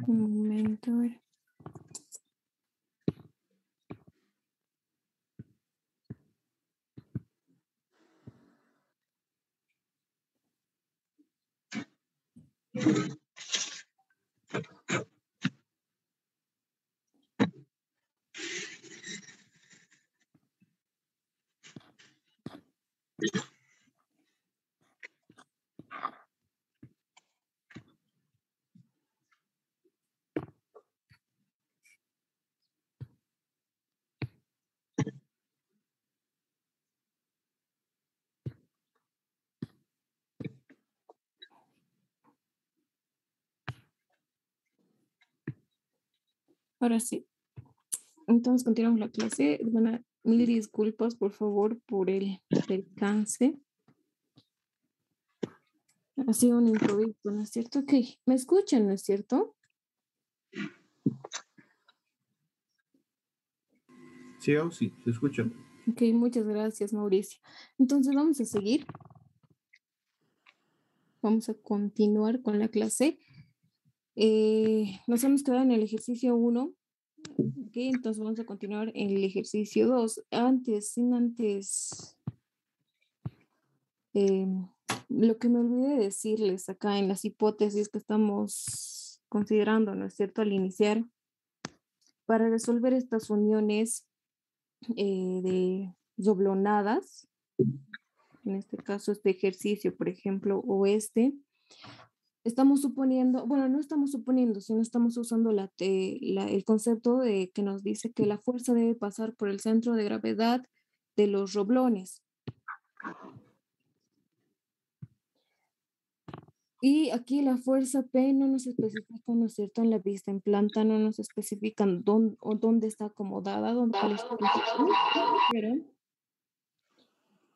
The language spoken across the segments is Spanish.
Un momento, a ver. Ahora sí. Entonces continuamos la clase. Bueno, mil disculpas, por favor, por el percance. Ha sido un improviso, ¿no es cierto? Ok, ¿me escuchan, no es cierto? Sí, sí, se escucha. Ok, muchas gracias, Mauricio. Entonces vamos a seguir. Vamos a continuar con la clase. Nos hemos quedado en el ejercicio 1. Ok, entonces vamos a continuar en el ejercicio 2. Sin antes, eh, lo que me olvidé de decirles acá en las hipótesis que estamos considerando, ¿no es cierto? Al iniciar, para resolver estas uniones de doblonadas, en este caso este ejercicio, por ejemplo, o este, estamos suponiendo, bueno, no estamos suponiendo, sino estamos usando el concepto de que nos dice que la fuerza debe pasar por el centro de gravedad de los roblones. Y aquí la fuerza P no nos especifica, ¿no es cierto? En la pista en planta no nos especifican dónde está acomodada, cuál es su posición, pero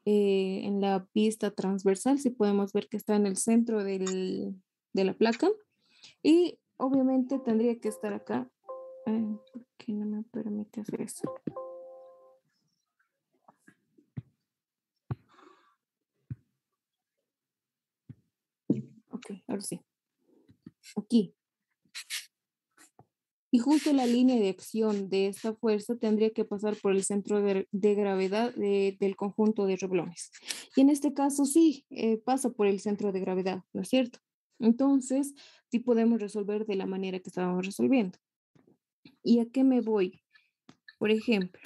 en la pista transversal sí podemos ver que está en el centro de la placa y obviamente tendría que estar acá. ¿Por qué no me permite hacer eso? Ok, ahora sí. Aquí. Y justo la línea de acción de esta fuerza tendría que pasar por el centro de gravedad del conjunto de reblones. Y en este caso sí, pasa por el centro de gravedad, ¿no es cierto? Entonces, sí podemos resolver de la manera que estábamos resolviendo. ¿Y a qué me voy? Por ejemplo,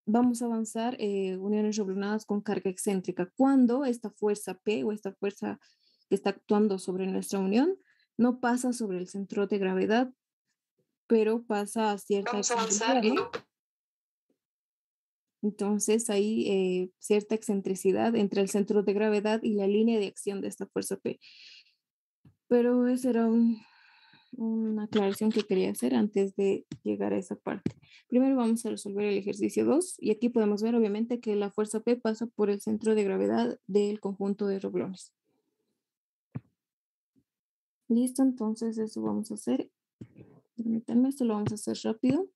vamos a avanzar uniones reblonadas con carga excéntrica. Cuando esta fuerza P o esta fuerza que está actuando sobre nuestra unión no pasa sobre el centro de gravedad, pero pasa a cierta excentricidad, ¿no? Entonces hay cierta excentricidad entre el centro de gravedad y la línea de acción de esta fuerza P. Pero esa era una aclaración que quería hacer antes de llegar a esa parte. Primero vamos a resolver el ejercicio 2 y aquí podemos ver obviamente que la fuerza P pasa por el centro de gravedad del conjunto de roblones. Listo, entonces eso vamos a hacer. Permítanme, esto lo vamos a hacer rápido.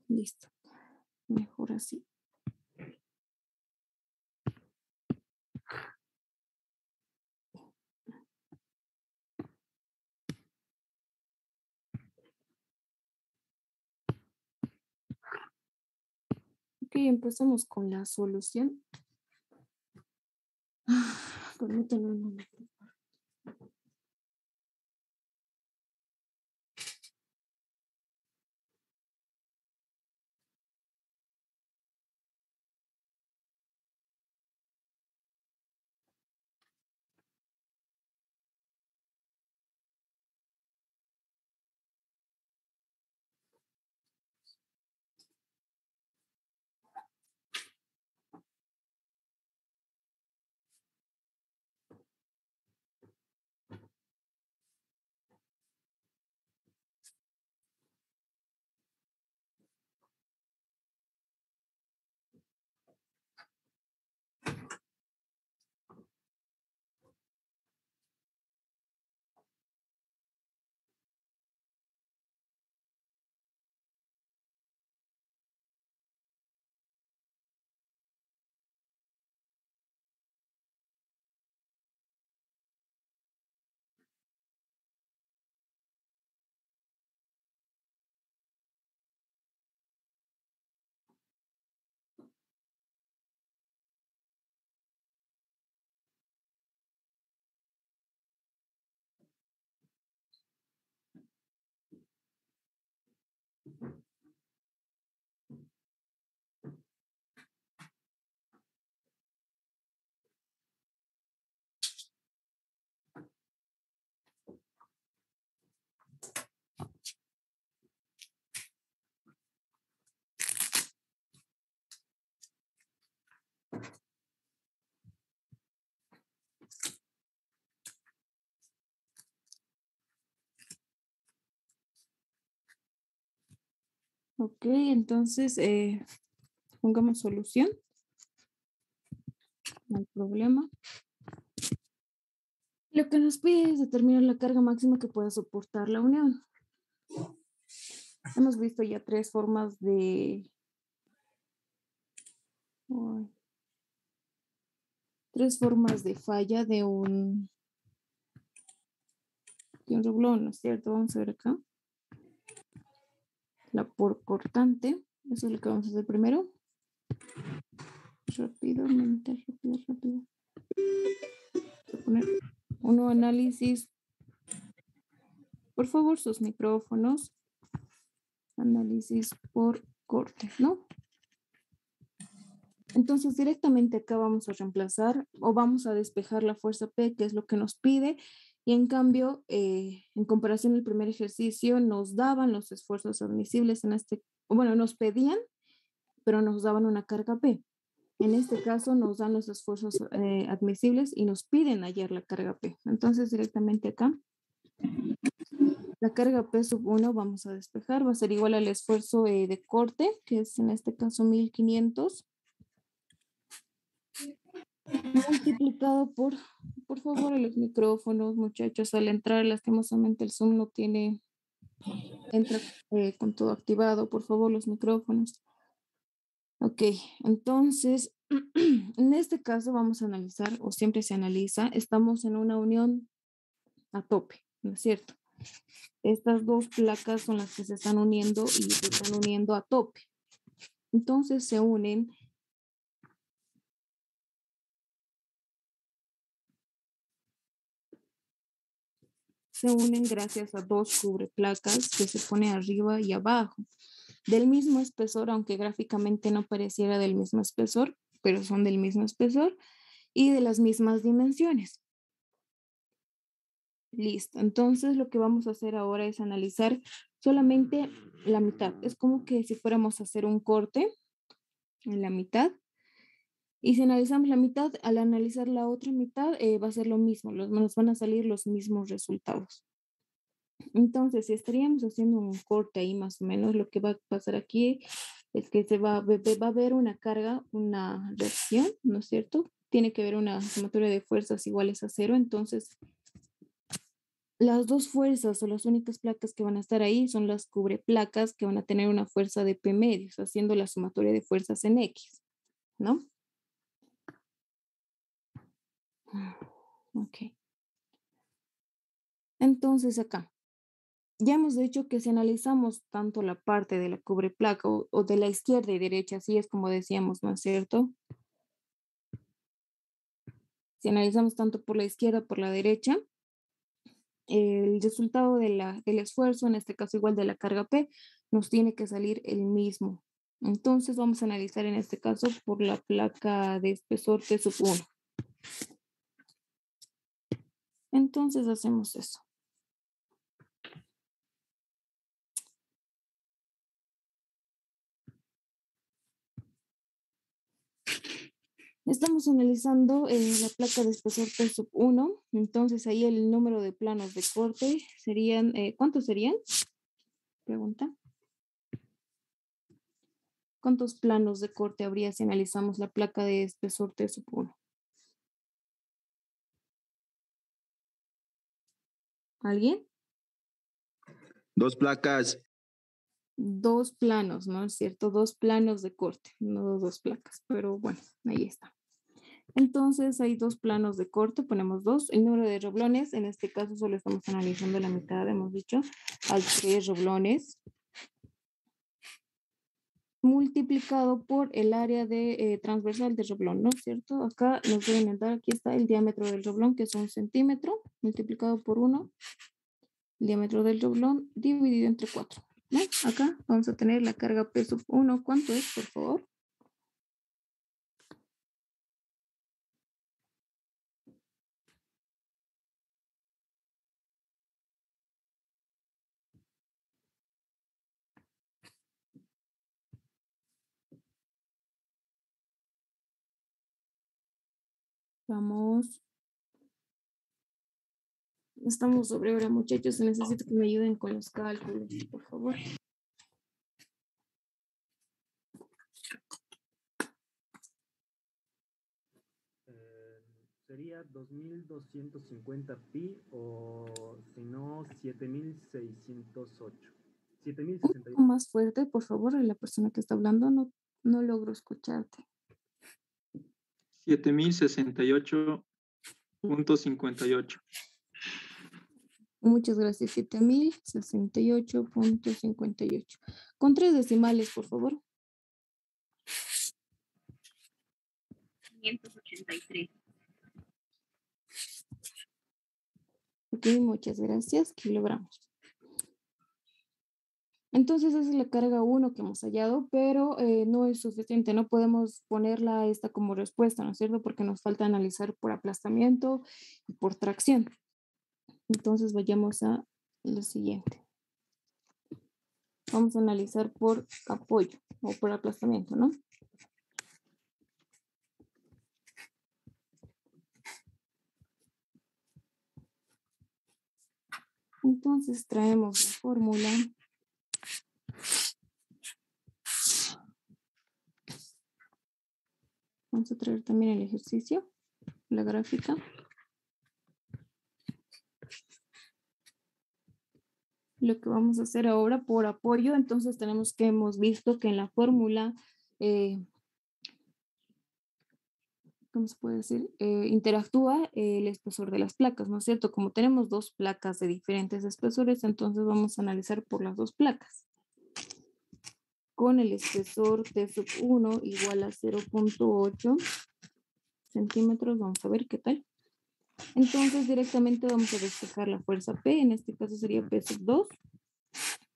Listo. Mejor así. Ok, empezamos con la solución. Permítanme un momento. Ok, entonces pongamos solución. No hay problema. Lo que nos pide es determinar la carga máxima que pueda soportar la unión. Hemos visto ya tres formas de... ay, tres formas de falla de un reblón, ¿no es cierto? Vamos a ver acá. La por cortante, eso es lo que vamos a hacer primero. Rápidamente, rápido. Voy a poner uno análisis. Por favor, sus micrófonos. Análisis por corte, ¿no? Entonces, directamente acá vamos a reemplazar o vamos a despejar la fuerza P, que es lo que nos pide. Y en cambio, en comparación al primer ejercicio, nos daban los esfuerzos admisibles en este, bueno, nos pedían, pero nos daban una carga P. En este caso, nos dan los esfuerzos admisibles y nos piden hallar la carga P. Entonces, directamente acá, la carga P sub 1 vamos a despejar, va a ser igual al esfuerzo de corte, que es en este caso 1500, multiplicado por favor, los micrófonos, muchachos, al entrar, lastimosamente el Zoom no tiene, entra con todo activado, por favor, los micrófonos. Ok, entonces, en este caso vamos a analizar, o siempre se analiza, estamos en una unión a tope, ¿no es cierto? Estas dos placas son las que se están uniendo y se están uniendo a tope. Entonces se unen gracias a dos cubreplacas que se pone arriba y abajo, del mismo espesor, aunque gráficamente no pareciera del mismo espesor, pero son del mismo espesor y de las mismas dimensiones. Listo, entonces lo que vamos a hacer ahora es analizar solamente la mitad. Es como que si fuéramos a hacer un corte en la mitad. Y si analizamos la mitad, al analizar la otra mitad, va a ser lo mismo, nos van a salir los mismos resultados. Entonces, si estaríamos haciendo un corte ahí más o menos, lo que va a pasar aquí es que va a haber una carga, una reacción, ¿no es cierto? Tiene que haber una sumatoria de fuerzas iguales a cero. Entonces, las dos fuerzas o las únicas placas que van a estar ahí son las cubreplacas que van a tener una fuerza de P medios, haciendo la sumatoria de fuerzas en X, ¿no? Ok. Entonces, acá. Ya hemos dicho que si analizamos tanto la parte de la cubreplaca o de la izquierda y derecha, así es como decíamos, ¿no es cierto? Si analizamos tanto por la izquierda, por la derecha, el resultado del esfuerzo, en este caso igual de la carga P, nos tiene que salir el mismo. Entonces vamos a analizar en este caso por la placa de espesor T sub 1. Entonces hacemos eso. Estamos analizando la placa de espesor T sub 1, entonces ahí el número de planos de corte serían, ¿cuántos serían? Pregunta. ¿Cuántos planos de corte habría si analizamos la placa de espesor T sub 1? ¿Alguien? Dos placas. Dos planos, ¿no es cierto? Dos planos de corte, no dos placas, pero bueno, ahí está. Entonces hay dos planos de corte, ponemos dos. El número de roblones, en este caso solo estamos analizando la mitad, hemos dicho, hay 3 roblones, multiplicado por el área de transversal del roblón, ¿no es cierto? Acá nos deben dar, aquí está el diámetro del roblón, que es 1 centímetro, multiplicado por 1, el diámetro del roblón dividido entre 4. ¿No? Acá vamos a tener la carga P sub 1, ¿cuánto es, por favor? Vamos. Estamos sobre hora, muchachos. Necesito que me ayuden con los cálculos, por favor. sería 2250 pi o si no 7608. Un 7068. poco más fuerte, por favor, la persona que está hablando no logro escucharte. 7068.58. Muchas gracias, 7068.58. Con 3 decimales, por favor. 583. Ok, muchas gracias, kilogramos. Entonces esa es la carga 1 que hemos hallado, pero no es suficiente, no podemos ponerla esta como respuesta, ¿no es cierto? Porque nos falta analizar por aplastamiento y por tracción. Entonces vayamos a lo siguiente. Vamos a analizar por apoyo o por aplastamiento, ¿no? Entonces traemos la fórmula. Vamos a traer también el ejercicio, la gráfica. Lo que vamos a hacer ahora por apoyo, entonces tenemos que hemos visto que en la fórmula, ¿cómo se puede decir? Interactúa el espesor de las placas, ¿no es cierto? Como tenemos 2 placas de diferentes espesores, entonces vamos a analizar por las 2 placas. Con el espesor T1 igual a 0.8 centímetros, vamos a ver qué tal. Entonces directamente vamos a despejar la fuerza P, en este caso sería P2.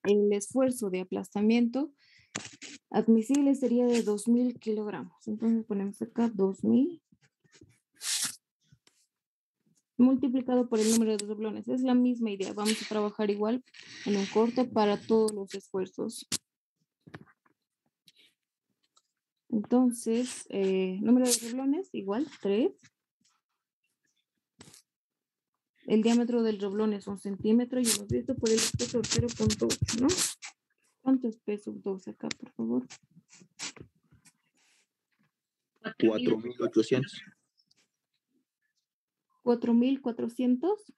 El esfuerzo de aplastamiento admisible sería de 2000 kilogramos. Entonces ponemos acá 2000 multiplicado por el número de doblones. Es la misma idea. Vamos a trabajar igual en un corte para todos los esfuerzos. Entonces, número de doblones igual 3. El diámetro del doblón es 1 centímetro y hemos visto por el espesor 0.8, ¿no? ¿Cuánto es P2 acá, por favor? 4800. 4400.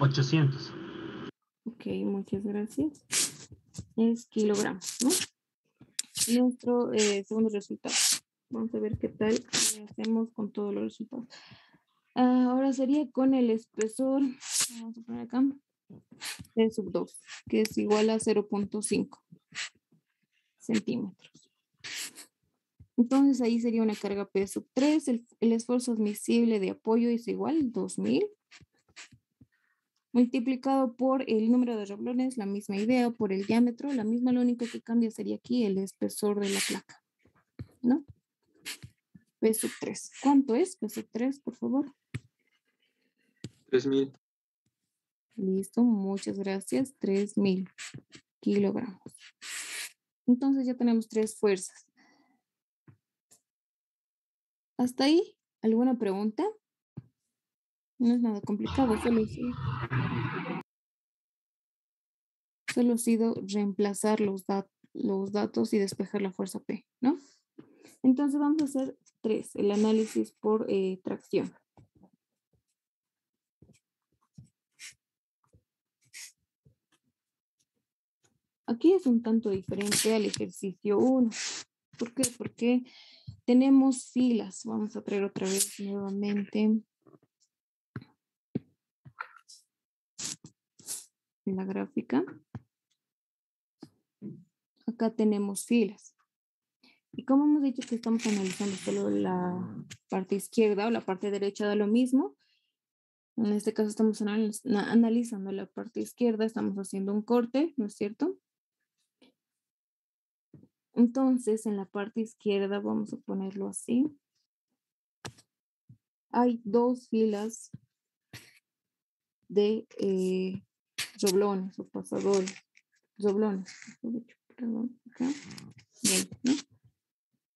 800. Ok, muchas gracias. Es kilogramos, ¿no? Nuestro segundo resultado. Vamos a ver qué tal hacemos con todos los resultados. Ahora sería con el espesor, vamos a poner acá, T2, que es igual a 0.5 centímetros. Entonces ahí sería una carga P3, el esfuerzo admisible de apoyo es igual, 2000, multiplicado por el número de doblones, la misma idea, por el diámetro, la misma, lo único que cambia sería aquí el espesor de la placa, ¿no? P3. ¿Cuánto es? P3, por favor. 3000. Listo, muchas gracias. 3000 kilogramos. Entonces ya tenemos 3 fuerzas. ¿Hasta ahí? ¿Alguna pregunta? No es nada complicado, solo ha sido reemplazar los datos y despejar la fuerza P, ¿no? Entonces vamos a hacer 3, el análisis por tracción. Aquí es un tanto diferente al ejercicio 1. ¿Por qué? Porque tenemos filas. Vamos a traer otra vez nuevamente la gráfica. Acá tenemos filas. Y como hemos dicho que estamos analizando solo la parte izquierda o la parte derecha da lo mismo, en este caso estamos analizando la parte izquierda, estamos haciendo un corte, ¿no es cierto? Entonces, en la parte izquierda, vamos a ponerlo así. Hay 2 filas de doblones o pasadores. Doblones, perdón, acá. Bien, ¿no?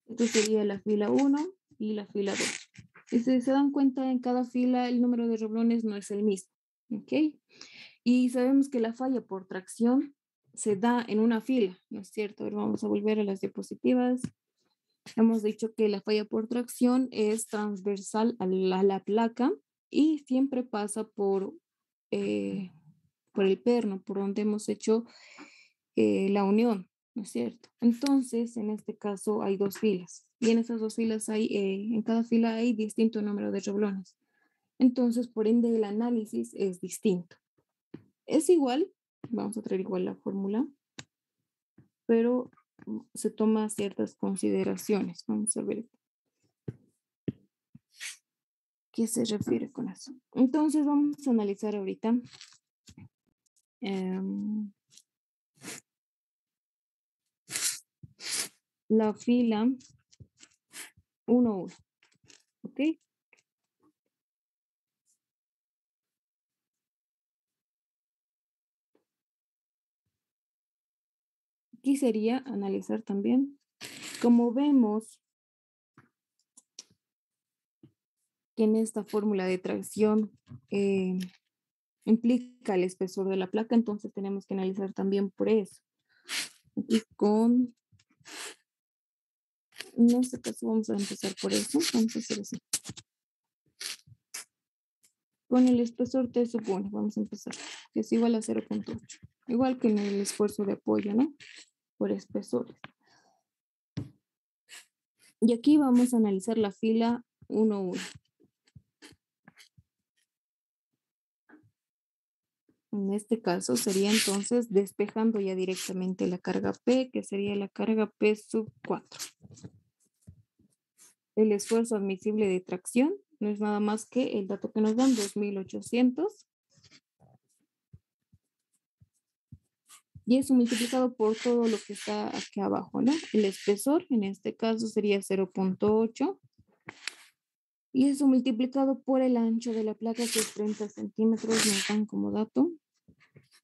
Esto sería la fila 1 y la fila 2. Y si se dan cuenta, en cada fila el número de doblones no es el mismo, ¿ok? Y sabemos que la falla por tracción se da en una fila, ¿no es cierto? A ver, vamos a volver a las diapositivas. Hemos dicho que la falla por tracción es transversal a la placa y siempre pasa por el perno, por donde hemos hecho la unión, ¿no es cierto? Entonces, en este caso hay dos filas y en esas dos filas en cada fila hay distinto número de reblones. Entonces, por ende, el análisis es distinto. Es igual, vamos a traer igual la fórmula, pero se toma ciertas consideraciones. Vamos a ver qué se refiere con eso. Entonces, vamos a analizar ahorita la fila 1, ¿ok? Aquí sería analizar también, como vemos que en esta fórmula de tracción implica el espesor de la placa, entonces tenemos que analizar también por eso. Aquí en este caso vamos a empezar por eso, vamos a hacer así. Con el espesor T sub 1, vamos a empezar, que es igual a 0.8, igual que en el esfuerzo de apoyo, ¿no? Por espesores. Y aquí vamos a analizar la fila 1, 1. En este caso sería entonces despejando ya directamente la carga P, que sería la carga P sub 4. El esfuerzo admisible de tracción no es nada más que el dato que nos dan, 2.800. Y eso multiplicado por todo lo que está aquí abajo, ¿no? El espesor, en este caso, sería 0.8. Y eso multiplicado por el ancho de la placa, que es 30 centímetros, nos dan como dato.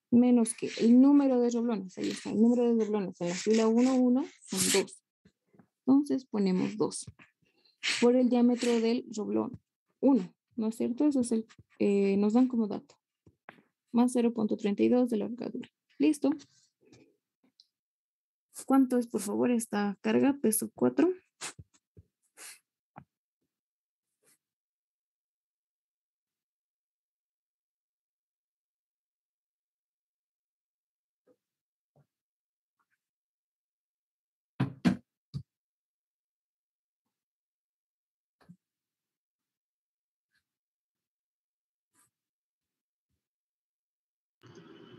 Menos que el número de doblones, ahí está, el número de doblones en la fila 1, 1 son 2. Entonces ponemos 2 por el diámetro del doblón 1, ¿no es cierto? Eso es nos dan como dato. Más 0.32 de la largadura. ¿Listo? ¿Cuánto es, por favor, esta carga? Peso 4.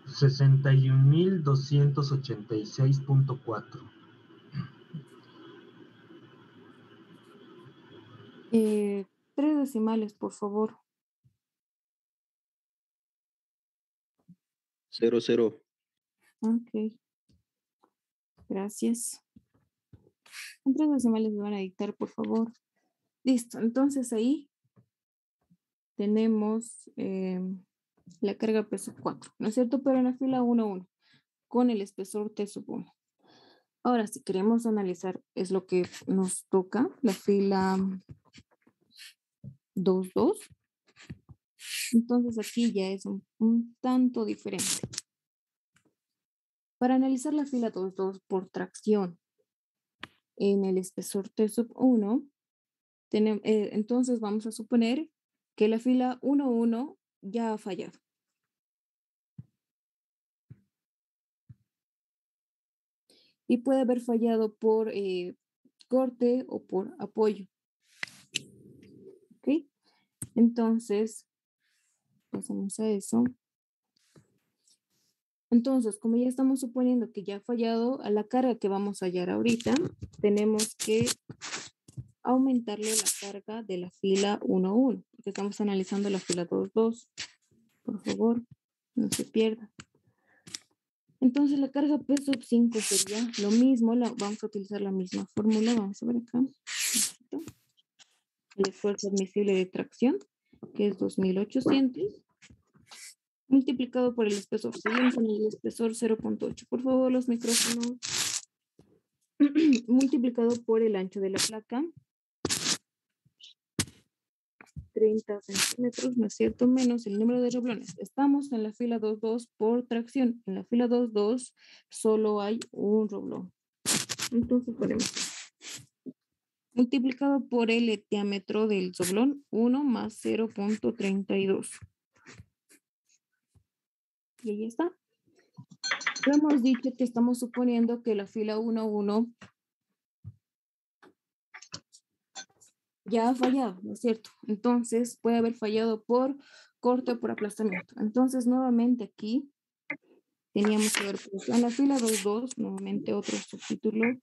$61,286.4. 3 decimales, por favor. 00. Ok. Gracias. Con 3 decimales me van a dictar, por favor. Listo. Entonces ahí tenemos la carga peso 4, ¿no es cierto? Pero en la fila 1, 1, con el espesor T sub 1. Ahora, si queremos analizar, es lo que nos toca, la fila 2, 2. Entonces aquí ya es un tanto diferente. Para analizar la fila 2, 2 por tracción en el espesor T sub 1, entonces vamos a suponer que la fila 1, 1 ya ha fallado. Y puede haber fallado por corte o por apoyo. ¿Ok? Entonces, pasamos a eso. Entonces, como ya estamos suponiendo que ya ha fallado a la carga que vamos a hallar ahorita, tenemos que aumentarle la carga de la fila 1, 1, porque estamos analizando la fila 2, 2. Por favor, no se pierda. Entonces, la carga P sub 5 sería lo mismo, vamos a utilizar la misma fórmula, vamos a ver acá. El esfuerzo admisible de tracción, que es 2.800, multiplicado por el espesor. Seguimos con el espesor 0.8. Por favor, los micrófonos. Multiplicado por el ancho de la placa. 30 centímetros, ¿no es cierto? Menos el número de reblones. Estamos en la fila 2, 2 por tracción. En la fila 2, 2 solo hay un reblón. Entonces ponemos multiplicado por el diámetro del doblón, 1 más 0.32. Y ahí está. Hemos dicho que estamos suponiendo que la fila 1-1 ya ha fallado, ¿no es cierto? Entonces puede haber fallado por corte o por aplastamiento. Entonces nuevamente aquí teníamos que ver pues, en la fila 2-2, nuevamente otro subtítulo,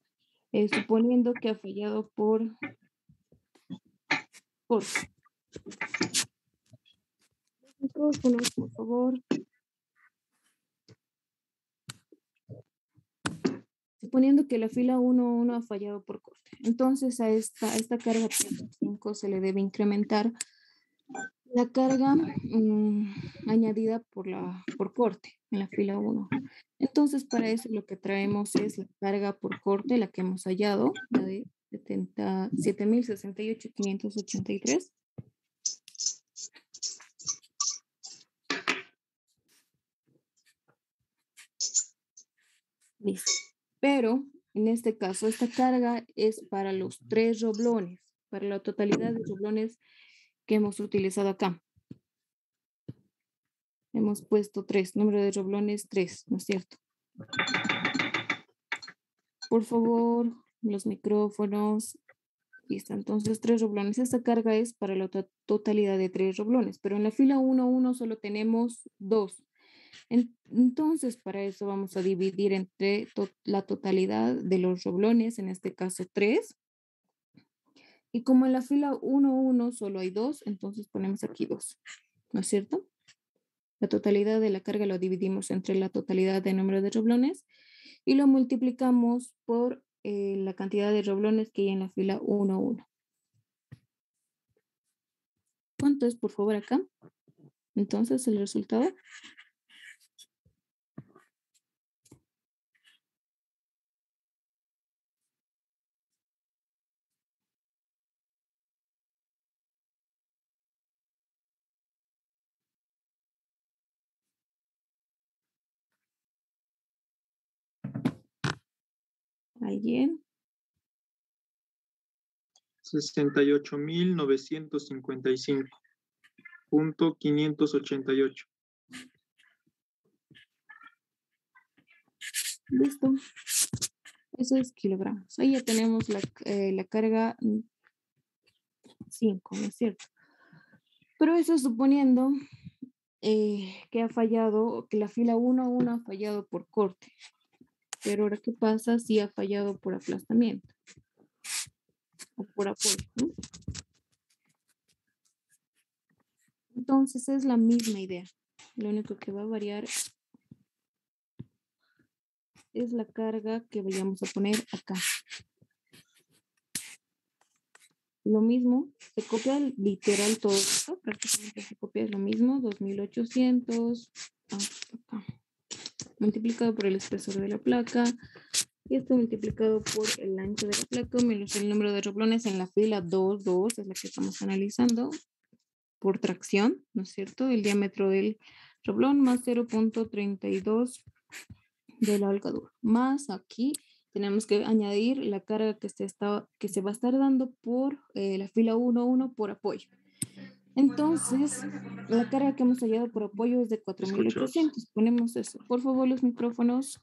suponiendo que ha fallado por corte. Micrófonos, por favor. Suponiendo que la fila 1-1 ha fallado por corte. Entonces a esta carga 5 se le debe incrementar la carga añadida por corte en la fila 1. Entonces para eso lo que traemos es la carga por corte, la que hemos hallado, la de 7.068.583. Listo. Pero en este caso, esta carga es para los 3 roblones, para la totalidad de roblones que hemos utilizado acá. Hemos puesto 3, número de roblones 3, ¿no es cierto? Por favor, los micrófonos. Listo, entonces 3 roblones. Esta carga es para la totalidad de 3 roblones, pero en la fila 1-1 solo tenemos 2. Entonces, para eso vamos a dividir entre la totalidad de los roblones, en este caso 3. Y como en la fila 1-1 solo hay 2, entonces ponemos aquí 2, ¿no es cierto? La totalidad de la carga lo dividimos entre la totalidad de número de roblones y lo multiplicamos por la cantidad de roblones que hay en la fila 1-1. ¿Cuánto es, por favor, acá? Entonces, el resultado. ¿Alguien? 68.955.588. Listo. Eso es kilogramos. Ahí ya tenemos la carga 5, ¿no es cierto? Pero eso suponiendo que ha fallado, que la fila 1-1 ha fallado por corte. Pero ahora, ¿qué pasa si ha fallado por aplastamiento? O por apoyo, ¿no? Entonces es la misma idea. Lo único que va a variar es la carga que vayamos a poner acá. Lo mismo, se copia literal todo esto, prácticamente se copia lo mismo, 2.800 acá, multiplicado por el espesor de la placa, y esto multiplicado por el ancho de la placa menos el número de roblones en la fila 2-2, es la que estamos analizando, por tracción, ¿no es cierto? El diámetro del roblón más 0.32 de la holgadura, más aquí tenemos que añadir la carga que se va a estar dando por la fila 1-1 por apoyo. Entonces, la carga que hemos hallado por apoyo es de 4.800. Ponemos eso. Por favor, los micrófonos.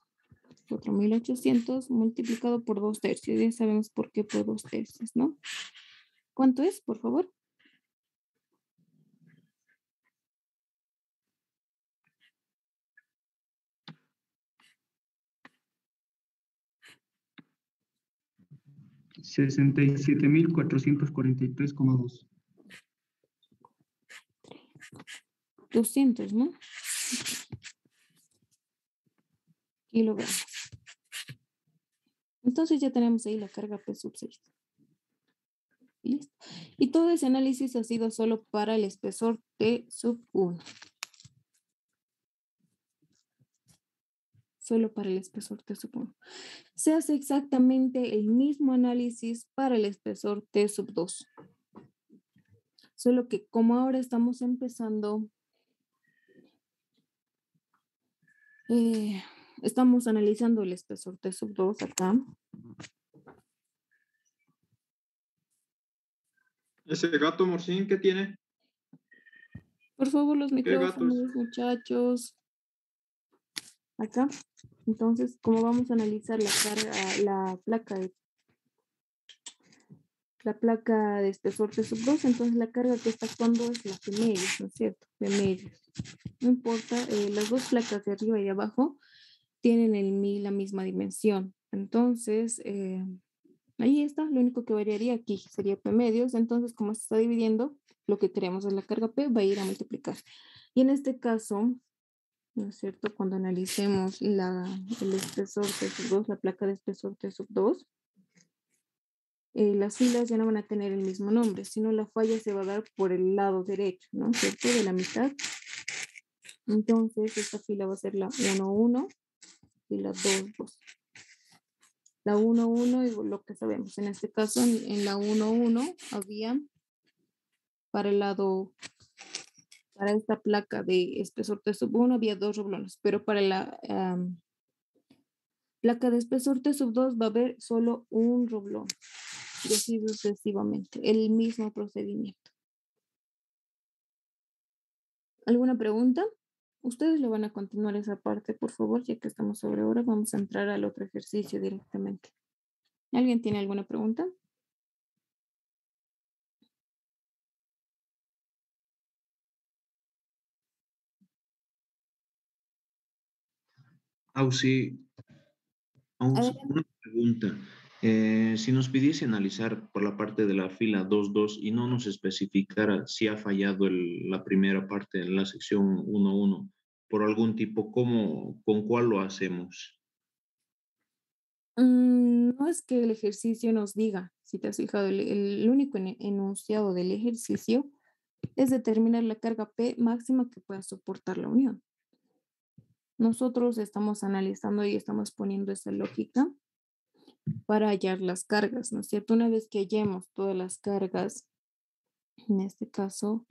4.800 multiplicado por 2/3. Ya sabemos por qué por 2/3, ¿no? ¿Cuánto es, por favor? $67.443,2. 200, ¿no? Kilogramos. Entonces ya tenemos ahí la carga P sub 6. Listo. Y todo ese análisis ha sido solo para el espesor T sub 1. Solo para el espesor T sub 1. Se hace exactamente el mismo análisis para el espesor T sub 2. Solo que como ahora estamos empezando, estamos analizando el espesor T sub 2 acá. Ese gato morcín que tiene. Por favor, los ¿Qué gatos? micrófonos, muchachos. Acá. Entonces, como vamos a analizar la carga, la placa de espesor T sub 2, entonces la carga que está actuando es la P medios, ¿no es cierto? P medios. No importa, las dos placas de arriba y de abajo tienen la misma dimensión. Entonces, ahí está, lo único que variaría aquí sería P medios. Entonces, como se está dividiendo, lo que queremos es la carga P, va a ir a multiplicar. Y en este caso, ¿no es cierto? Cuando analicemos el espesor T sub 2, la placa de espesor T sub 2, las filas ya no van a tener el mismo nombre, sino la falla se va a dar por el lado derecho, ¿no es cierto? De la mitad. Entonces, esta fila va a ser la 1, 1 y la 2, 2. La 1, 1 y lo que sabemos. En este caso, en la 1, 1 había para el lado, para esta placa de espesor T sub 1 había 2 roblones, pero para la placa de espesor T sub 2 va a haber solo un roblón. Y así sucesivamente, el mismo procedimiento. ¿Alguna pregunta? Ustedes le van a continuar esa parte, por favor, ya que estamos sobre hora, vamos a entrar al otro ejercicio directamente. ¿Alguien tiene alguna pregunta? Sí, Adelante. una pregunta. Si nos pidiese analizar por la parte de la fila 2.2 y no nos especificara si ha fallado la primera parte en la sección 1.1 por algún tipo, con cuál lo hacemos? No es que el ejercicio nos diga, si te has fijado, el único enunciado del ejercicio es determinar la carga P máxima que pueda soportar la unión. Nosotros estamos analizando y estamos poniendo esa lógica para hallar las cargas, ¿no es cierto? Una vez que hallemos todas las cargas, en este caso,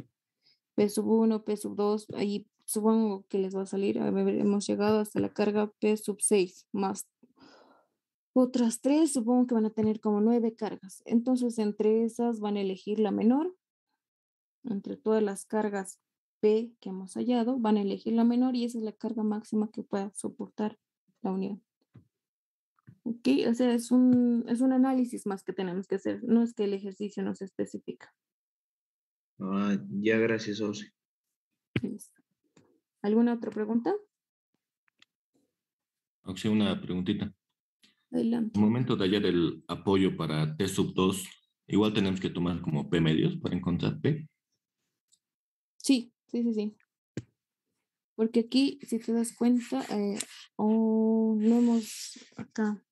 P sub 1, P sub 2, ahí supongo que les va a salir, a ver, hemos llegado hasta la carga P sub 6, más otras tres, supongo que van a tener como 9 cargas. Entonces, entre esas van a elegir la menor, entre todas las cargas P que hemos hallado, van a elegir la menor y esa es la carga máxima que pueda soportar la unión. ¿Ok? O sea, es un análisis más que tenemos que hacer, no es que el ejercicio nos especifica. Ya, gracias, Ausi. Listo. ¿Alguna otra pregunta? Aunque sea una preguntita. Adelante. Al momento de hallar el apoyo para T sub 2, igual tenemos que tomar como P medios para encontrar P. Sí, sí, sí, sí. Porque aquí, si te das cuenta, no hemos acá.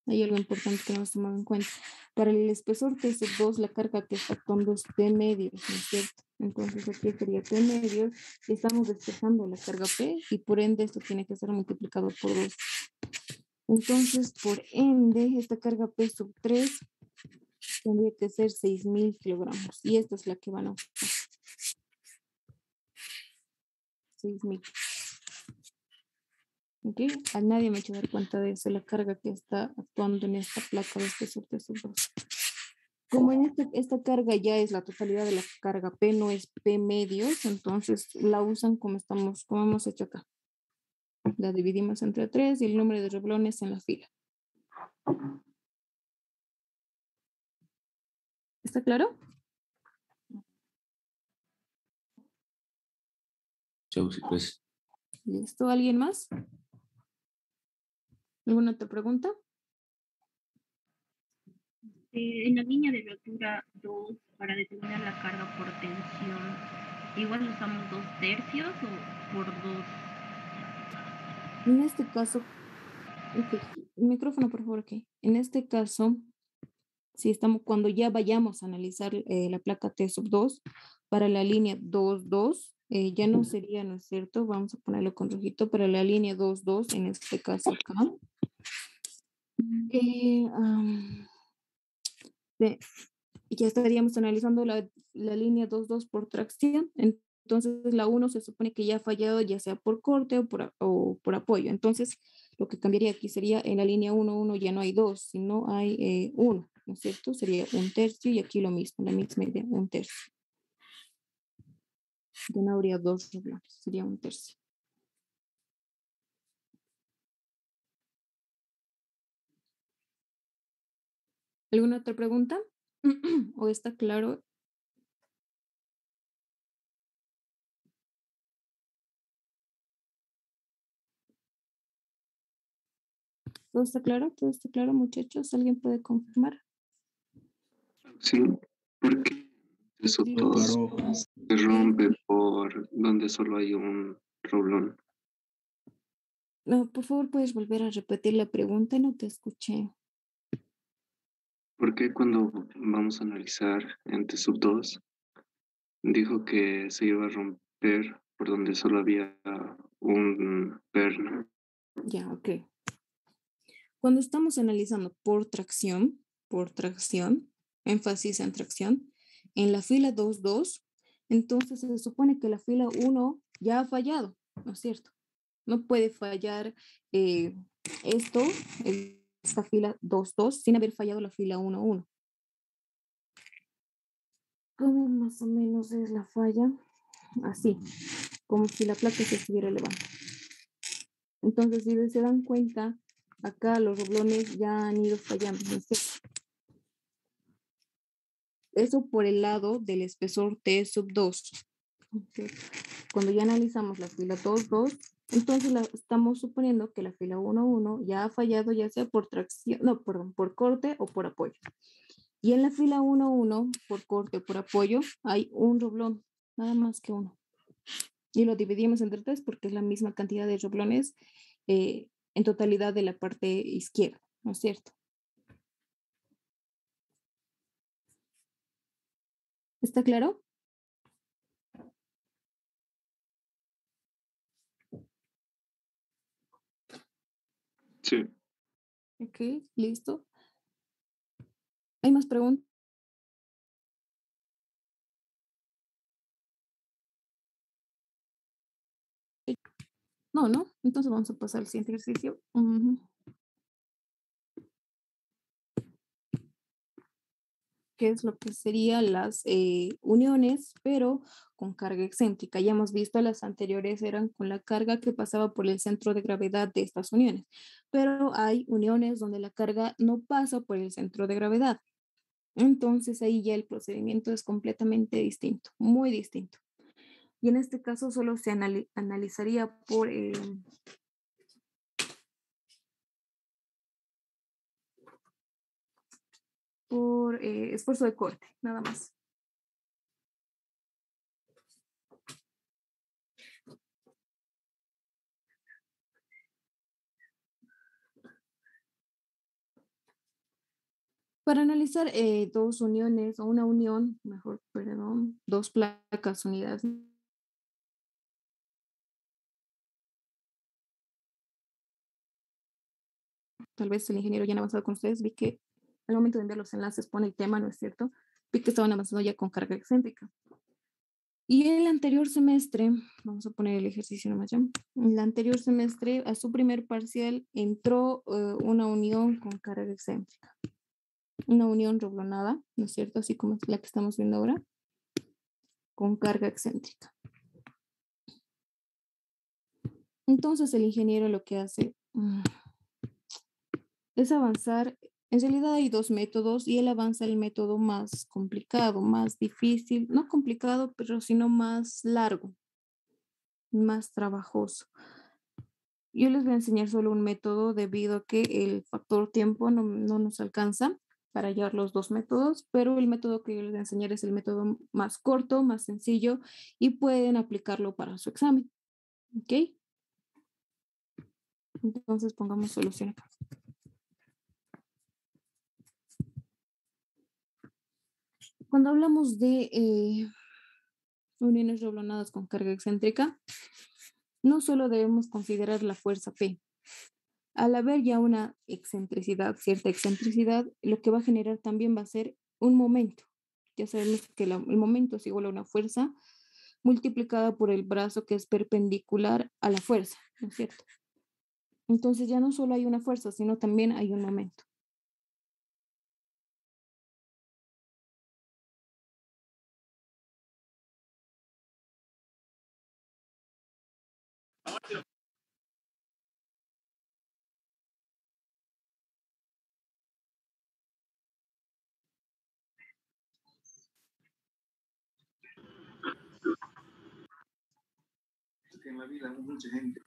Hay algo importante que no hemos tomado en cuenta. Para el espesor T sub 2, la carga que está actuando es P medios, ¿no es cierto? Entonces aquí sería P medios y estamos despejando la carga P y por ende esto tiene que ser multiplicado por 2. Entonces, por ende, esta carga P sub 3 tendría que ser 6.000 kilogramos y esta es la que van a usar. 6.000. ¿Ok? A nadie me ha hecho dar cuenta de eso, la carga que está actuando en esta placa de espesor T sub 2. Como en esta carga ya es la totalidad de la carga P, no es P medios, entonces la usan como hemos hecho acá. La dividimos entre 3 y el número de reblones en la fila. ¿Está claro? Chau, sí, pues. ¿Listo? ¿Alguien más? ¿Alguna otra pregunta? En la línea de rotura 2, para determinar la carga por tensión, igual usamos 2/3 o por 2. En este caso, ok, el micrófono por favor, ok. En este caso, si estamos, cuando ya vayamos a analizar la placa T sub 2 para la línea 2.2, ya no sería, ¿no es cierto? Vamos a ponerlo con rojito para la línea 2.2, en este caso acá. Ya estaríamos analizando la línea 2.2 por tracción. Entonces, la 1 se supone que ya ha fallado, ya sea por corte o por apoyo. Entonces, lo que cambiaría aquí sería en la línea 1.1 ya no hay 2, sino hay 1. ¿no es cierto? Sería un tercio y aquí lo mismo, la misma idea, un tercio. Ya no habría dos renglones, sería un tercio. ¿Alguna otra pregunta? ¿O está claro? ¿Todo está claro? ¿Todo está claro, muchachos? ¿Alguien puede confirmar? Sí, porque esos Sí. Todo dos claro. se rompe por donde solo hay un roblón. No, por favor, puedes volver a repetir la pregunta, no te escuché. Porque cuando vamos a analizar en T sub 2, dijo que se iba a romper por donde solo había un perno. Ya, ok. Cuando estamos analizando por tracción, énfasis en tracción, en la fila 2.2, entonces se supone que la fila 1 ya ha fallado, ¿no es cierto? No puede fallar eh, esto, esta fila 2.2, sin haber fallado la fila 1.1. ¿Cómo más o menos es la falla? Así, como si la placa se estuviera elevando. Entonces, si se dan cuenta, acá los roblones ya han ido fallando, ¿no es cierto? Eso por el lado del espesor T sub 2. Okay. Cuando ya analizamos la fila 2.2, entonces estamos suponiendo que la fila 1.1 ya ha fallado, ya sea por tracción, no, perdón, por corte o por apoyo. Y en la fila 1.1, por corte o por apoyo, hay un roblón, nada más que uno. Y lo dividimos entre tres porque es la misma cantidad de roblones en totalidad de la parte izquierda, ¿no es cierto? ¿Está claro? Sí. Ok, listo. ¿Hay más preguntas? No, ¿no? Entonces vamos a pasar al siguiente ejercicio. Que es lo que serían las uniones, pero con carga excéntrica. Ya hemos visto las anteriores eran con la carga que pasaba por el centro de gravedad de estas uniones, pero hay uniones donde la carga no pasa por el centro de gravedad. Entonces ahí ya el procedimiento es completamente distinto, muy distinto. Y en este caso solo se analizaría por esfuerzo de corte, nada más. Para analizar dos uniones o una unión, mejor, perdón, dos placas unidas. Tal vez el ingeniero ya han avanzado con ustedes, vi que al momento de enviar los enlaces pone el tema, ¿no es cierto? Vi que estaban avanzando ya con carga excéntrica. Y el anterior semestre, vamos a poner el ejercicio nomás ya, en el anterior semestre a su primer parcial entró una unión con carga excéntrica, una unión roblonada, ¿no es cierto? Así como la que estamos viendo ahora, con carga excéntrica. Entonces el ingeniero lo que hace es avanzar. En realidad hay dos métodos y él avanza el método más complicado, más difícil, no complicado, pero sino más largo, más trabajoso. Yo les voy a enseñar solo un método debido a que el factor tiempo no nos alcanza para hallar los dos métodos, pero el método que yo les voy a enseñar es el método más corto, más sencillo y pueden aplicarlo para su examen. ¿Ok? Entonces pongamos solución acá. Cuando hablamos de uniones roblonadas con carga excéntrica, no solo debemos considerar la fuerza P. Al haber ya una excentricidad, cierta excentricidad, lo que va a generar también va a ser un momento. Ya sabemos que el momento es igual a una fuerza multiplicada por el brazo que es perpendicular a la fuerza, ¿no es cierto? Entonces ya no solo hay una fuerza, sino también hay un momento. Que en la vida mucha gente.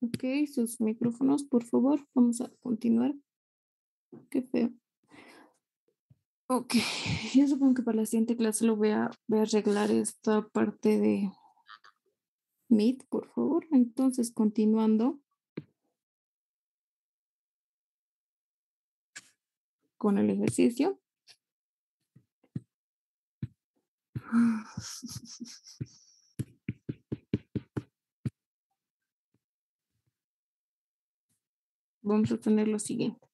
Ok, sus micrófonos, por favor. Vamos a continuar. Qué feo. Ok, yo supongo que para la siguiente clase voy a arreglar esta parte de Meet, por favor. Entonces, continuando con el ejercicio. Vamos a tener lo siguiente.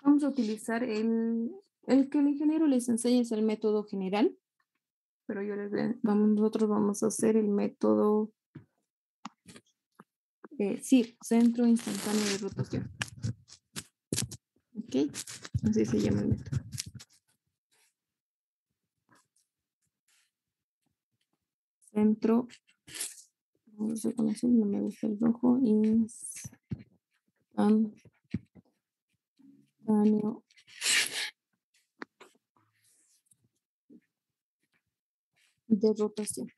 Vamos a utilizar el que el ingeniero les enseña es el método general, pero nosotros vamos a hacer el método CIR, Centro Instantáneo de Rotación. Ok, así se llama el método. Centro, vamos a ver con azul, no me gusta el rojo, instantáneo de rotación.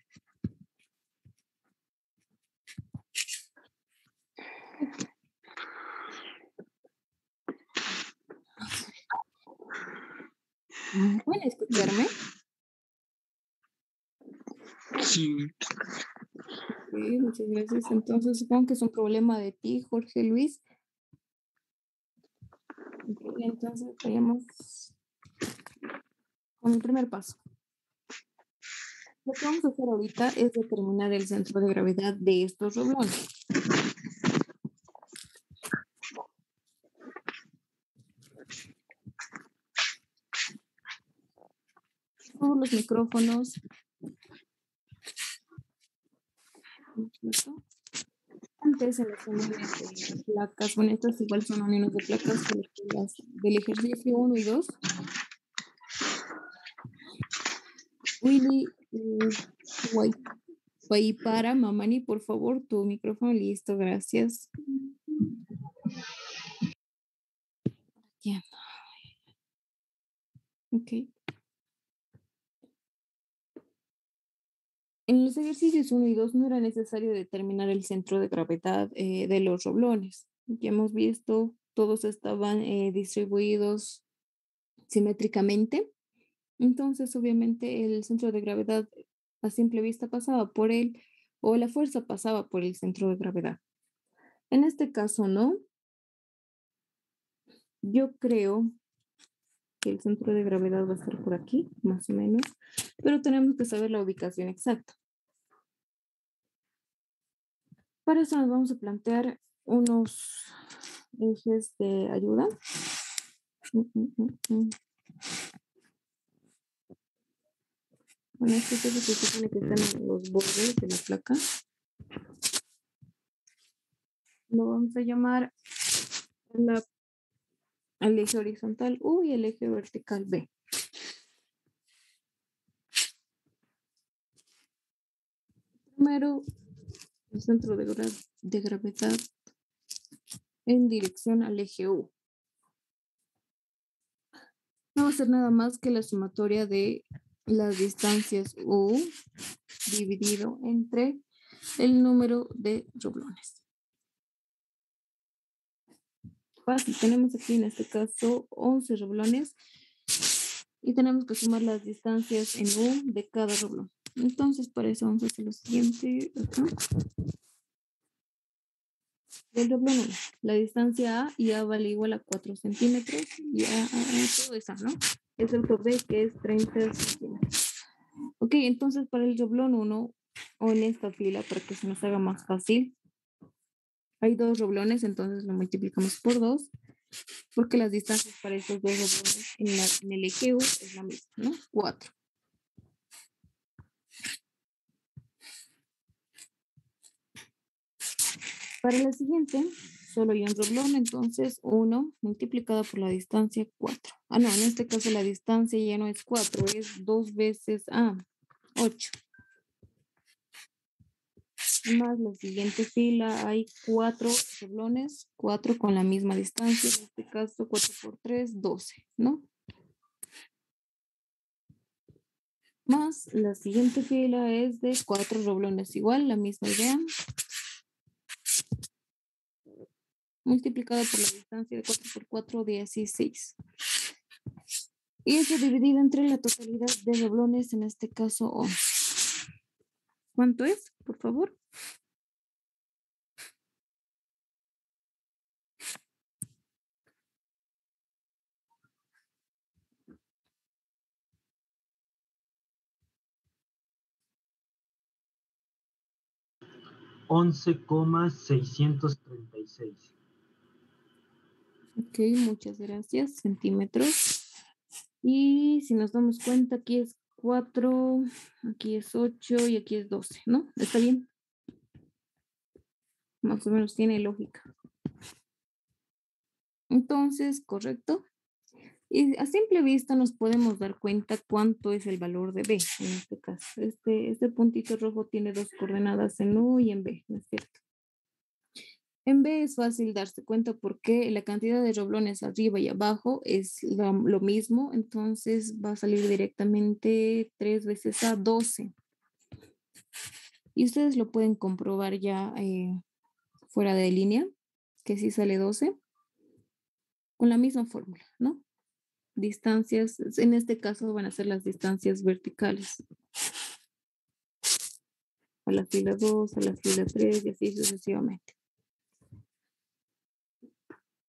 ¿Pueden escucharme? Sí. Ok, muchas gracias. Entonces, supongo que es un problema de ti, Jorge Luis. Ok, entonces, vayamos con el primer paso. Lo que vamos a hacer ahorita es determinar el centro de gravedad de estos roblones. Todos los micrófonos. Antes en las uniones de placas, bueno, estas igual son uniones de placas del ejercicio 1 y 2. Willy, para Mamani, por favor, tu micrófono listo, gracias. Bien. Ok. En los ejercicios 1 y 2 no era necesario determinar el centro de gravedad de los roblones. Ya hemos visto, todos estaban distribuidos simétricamente. Entonces, obviamente, el centro de gravedad a simple vista pasaba por él o la fuerza pasaba por el centro de gravedad. En este caso, no. Yo creo que el centro de gravedad va a estar por aquí, más o menos, pero tenemos que saber la ubicación exacta. Para eso nos vamos a plantear unos ejes de ayuda. Bueno, estos ejes se supone que están en los bordes de la placa. Lo vamos a llamar al eje horizontal U y el eje vertical B. Primero el centro de gravedad en dirección al eje U. No va a ser nada más que la sumatoria de las distancias U dividido entre el número de rublones. Fácil, tenemos aquí en este caso 11 rublones y tenemos que sumar las distancias en U de cada rublón. Entonces, para eso vamos a hacer lo siguiente acá. Del doblón 1, la distancia A y A vale igual a 4 centímetros y todo eso, ¿no? Excepto B que es 30 centímetros. Ok, entonces para el doblón 1 o en esta fila para que se nos haga más fácil, hay 2 roblones, entonces lo multiplicamos por 2 porque las distancias para estos 2 roblones en el eje U es la misma, ¿no? 4. Para la siguiente, solo hay un doblón, entonces 1 multiplicado por la distancia 4. Ah, no, en este caso la distancia ya no es 4, es 2 veces A, 8. Más la siguiente fila hay 4 doblones, 4 con la misma distancia, en este caso 4 por 3, 12, ¿no? Más la siguiente fila es de 4 doblones igual, la misma idea. Multiplicado por la distancia de 4 por 4, 16. Y eso dividido entre la totalidad de doblones, en este caso 11. ¿Cuánto es, por favor? $11,636. Ok, muchas gracias. Centímetros. Y si nos damos cuenta, aquí es 4, aquí es 8 y aquí es 12, ¿no? ¿Está bien? Más o menos tiene lógica. Entonces, correcto. Y a simple vista nos podemos dar cuenta cuánto es el valor de B en este caso. Este puntito rojo tiene 2 coordenadas en U y en B, ¿no es cierto? En B es fácil darse cuenta porque la cantidad de roblones arriba y abajo es lo mismo, entonces va a salir directamente 3 veces A, 12. Y ustedes lo pueden comprobar ya fuera de línea, que sí sale 12, con la misma fórmula, ¿no? Distancias, en este caso van a ser las distancias verticales. A la fila 2, a la fila 3 y así sucesivamente.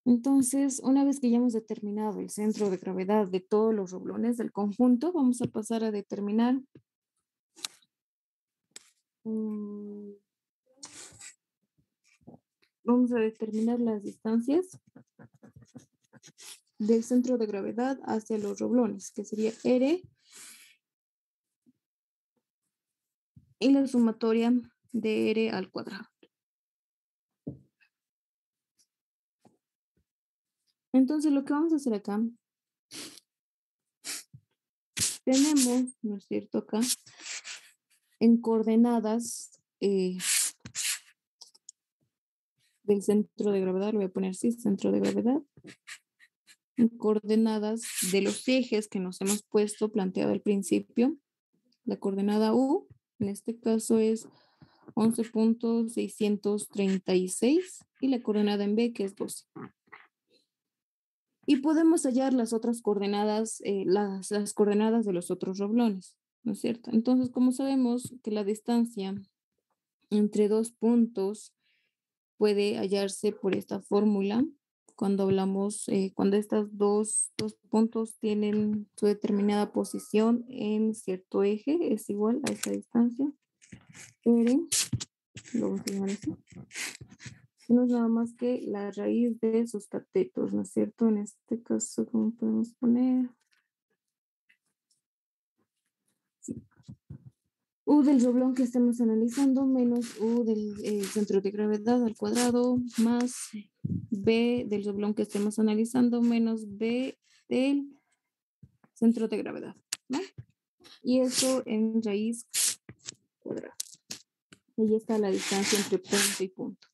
Entonces, una vez que ya hemos determinado el centro de gravedad de todos los roblones del conjunto, vamos a pasar a determinar las distancias del centro de gravedad hacia los roblones, que sería R y la sumatoria de R al cuadrado. Entonces, lo que vamos a hacer acá, tenemos, ¿no es cierto? Acá, en coordenadas del centro de gravedad, lo voy a poner así, centro de gravedad, en coordenadas de los ejes que nos hemos puesto, planteado al principio. La coordenada U, en este caso es 11.636 y la coordenada en B, que es 12. Y podemos hallar las otras coordenadas, las coordenadas de los otros roblones, ¿no es cierto? Entonces, como sabemos que la distancia entre 2 puntos puede hallarse por esta fórmula, cuando hablamos, cuando estos dos puntos tienen su determinada posición en cierto eje, es igual a esta distancia. R, lo voy a llamar así. No es nada más que la raíz de sus catetos, ¿no es cierto? En este caso, ¿cómo podemos poner? Sí. U del doblón que estemos analizando menos U del centro de gravedad al cuadrado más B del doblón que estemos analizando menos B del centro de gravedad, ¿no? Y eso en raíz cuadrada. Ahí está la distancia entre punto y punto.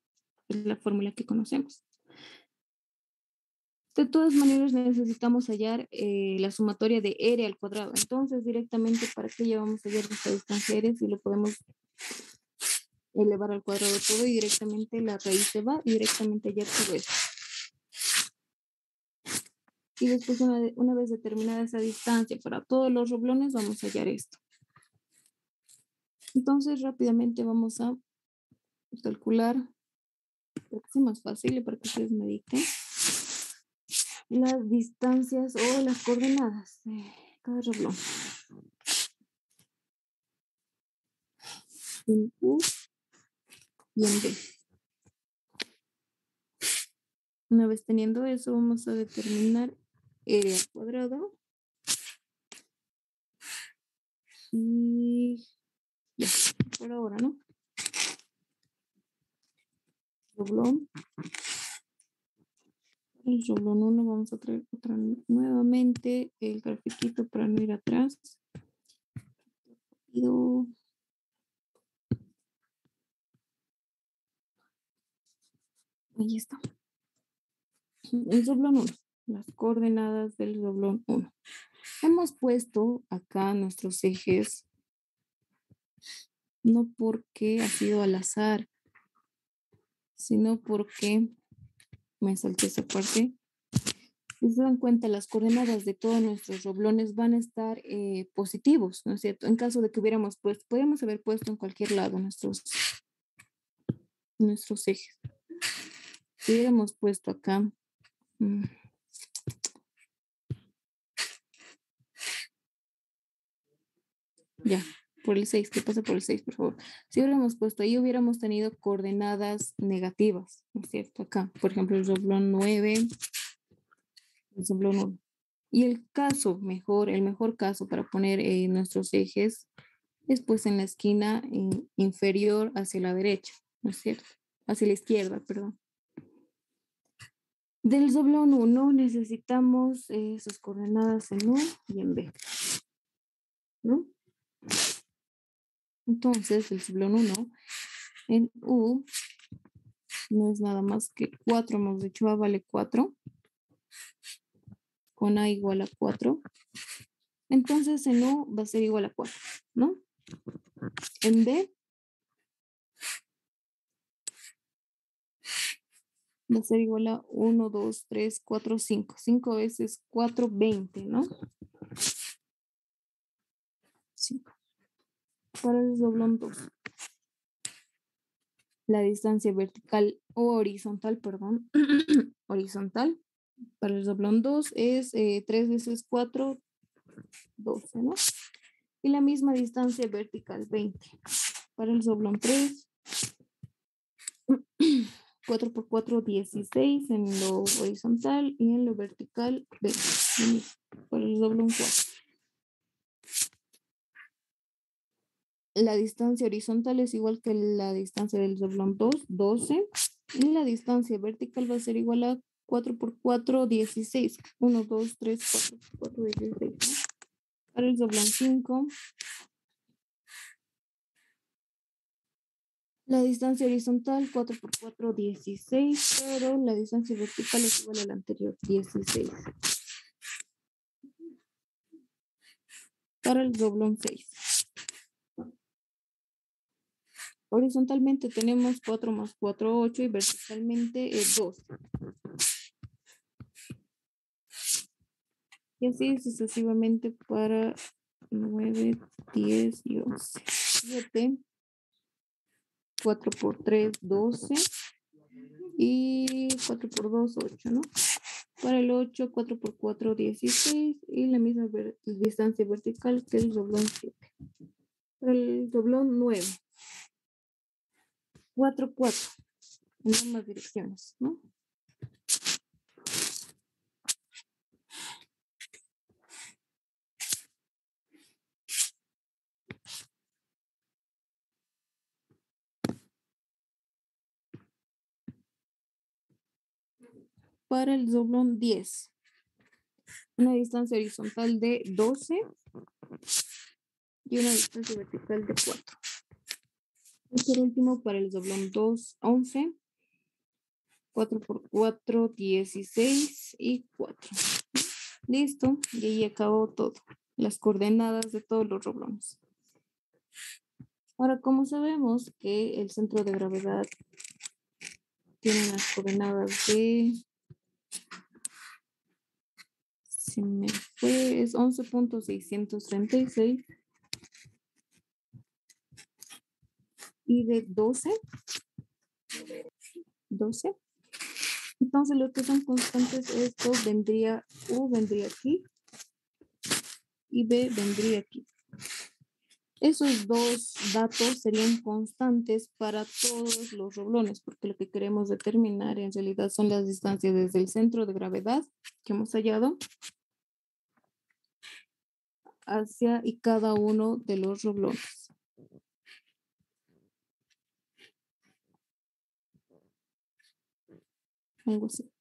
Es la fórmula que conocemos. De todas maneras, necesitamos hallar la sumatoria de r al cuadrado. Entonces, directamente, ¿para qué llevamos a hallar esta distancia r si lo podemos elevar al cuadrado todo y directamente la raíz se va y directamente hallar todo esto? Y después, una vez determinada esa distancia para todos los roblones, vamos a hallar esto. Entonces, rápidamente vamos a calcular, para que sea más fácil y para que ustedes me dicten, las distancias o las coordenadas de cada roblón. En U y en B. Una vez teniendo eso, vamos a determinar r al cuadrado. Y ya, por ahora, ¿no? Roblón. El roblón 1 vamos a traer nuevamente el grafiquito para no ir atrás. Ahí está. El roblón 1, las coordenadas del roblón 1. Hemos puesto acá nuestros ejes, no porque ha sido al azar, sino porque me salté esa parte. Si se dan cuenta, las coordenadas de todos nuestros roblones van a estar positivos, ¿no es cierto? En caso de que hubiéramos puesto, podríamos haber puesto en cualquier lado nuestros ejes. Si hubiéramos puesto acá, ya, por el 6, ¿qué pasa por el 6, por favor? Si hubiéramos puesto ahí, hubiéramos tenido coordenadas negativas, ¿no es cierto? Acá, por ejemplo, el roblón 9, el roblón 1. Y el mejor caso para poner nuestros ejes es pues en la esquina inferior hacia la derecha, ¿no es cierto? Hacia la izquierda, perdón. Del roblón 1 necesitamos sus coordenadas en U y en B, ¿no? Entonces, el roblón 1 en U no es nada más que 4, hemos dicho A vale 4, con A igual a 4. Entonces, en U va a ser igual a 4, ¿no? En B va a ser igual a 1, 2, 3, 4, 5. 5 veces 4, 20, ¿no? 5. Para el doblón 2. La distancia vertical o horizontal, perdón, horizontal. Para el doblón 2 es 3 veces 4, 12, ¿no? Y la misma distancia vertical, 20. Para el doblón 3, 4 por 4, 16 en lo horizontal y en lo vertical, 20. Para el doblón 4. La distancia horizontal es igual que la distancia del doblón 2, 12. Y la distancia vertical va a ser igual a 4 por 4, 16. 1, 2, 3, 4 por 4, 16. ¿No? Para el doblón 5. La distancia horizontal, 4 por 4, 16. Pero la distancia vertical es igual a la anterior, 16. Para el doblón 6. Horizontalmente tenemos 4 más 4, 8 y verticalmente 2. Y así sucesivamente para 9, 10 y 11. 7, 4 por 3, 12 y 4 por 2, 8, ¿no? Para el 8, 4 por 4, 16 y la misma distancia vertical que el doblón 7. Para el doblón 9. 4, 4 en ambas direcciones, ¿no? Para el doblón 10. Una distancia horizontal de 12 y una distancia vertical de 4. Y por último, para el doblón 2, 11, 4 por 4, 16 y 4. Listo, y ahí acabó todo. Las coordenadas de todos los roblones. Ahora, como sabemos que el centro de gravedad tiene las coordenadas de... Se me fue, es 11.636 y de 12. Entonces, lo que son constantes, esto vendría, U vendría aquí y B vendría aquí. Esos dos datos serían constantes para todos los roblones, porque lo que queremos determinar en realidad son las distancias desde el centro de gravedad que hemos hallado hacia y cada uno de los roblones. Algo así.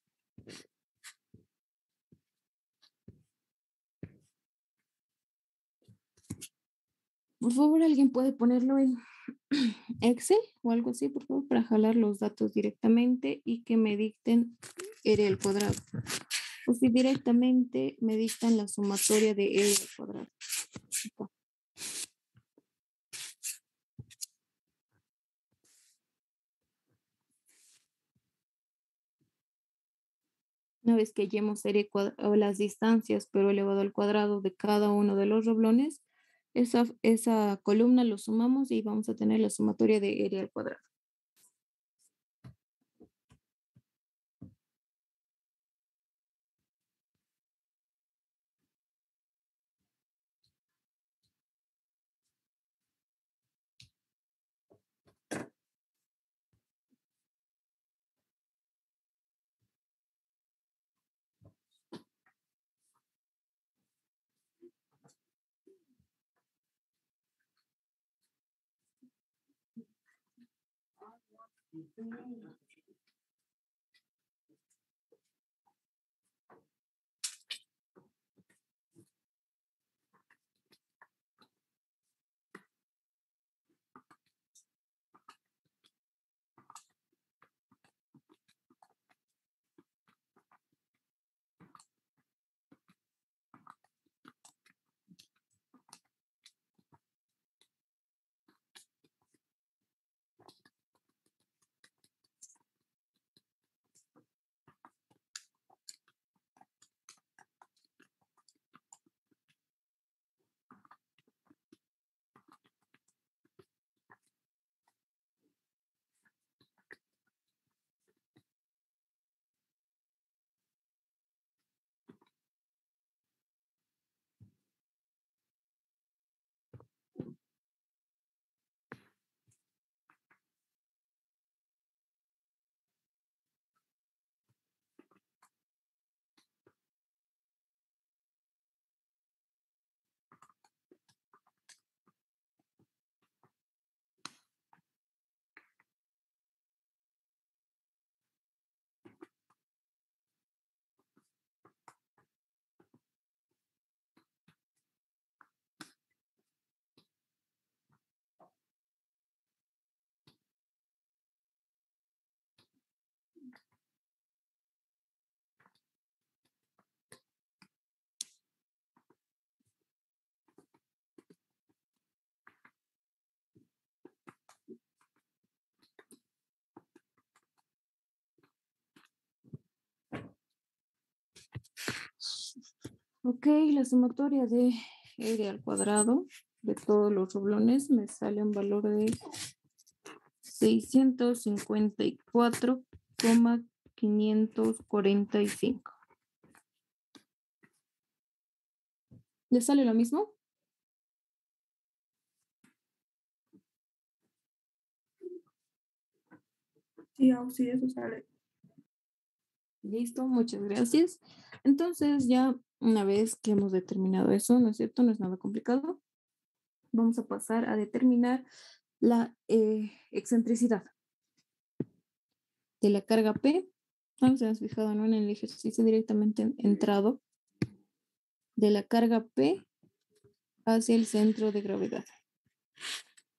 Por favor, alguien puede ponerlo en Excel o algo así, por favor, para jalar los datos directamente y que me dicten R al cuadrado. O si directamente me dictan la sumatoria de R al cuadrado. Acá. Una vez que hayamos o las distancias, pero elevado al cuadrado de cada uno de los roblones, esa columna lo sumamos y vamos a tener la sumatoria de R al cuadrado. Ok, la sumatoria de R al cuadrado de todos los roblones me sale un valor de 654,545. ¿Le sale lo mismo? Sí, eso sale. Listo, muchas gracias. Entonces, ya una vez que hemos determinado eso, ¿no es cierto? No es nada complicado. Vamos a pasar a determinar la excentricidad de la carga P. Vamos a ver, fijado, ¿no? En el ejercicio directamente entrado de la carga P hacia el centro de gravedad.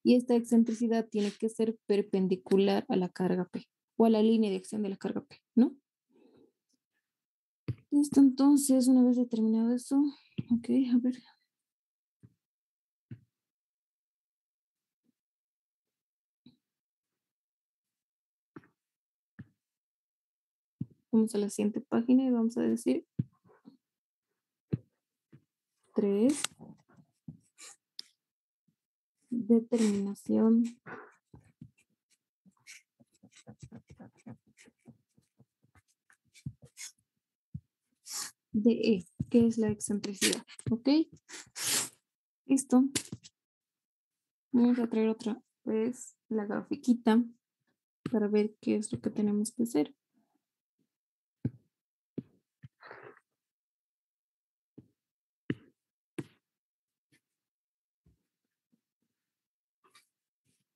Y esta excentricidad tiene que ser perpendicular a la carga P o a la línea de acción de la carga P, ¿no? Listo, entonces, una vez determinado eso, ok, a ver. Vamos a la siguiente página y vamos a decir 3. Determinación de E, que es la excentricidad, ¿ok? Listo. Vamos a traer otra vez la grafiquita para ver qué es lo que tenemos que hacer.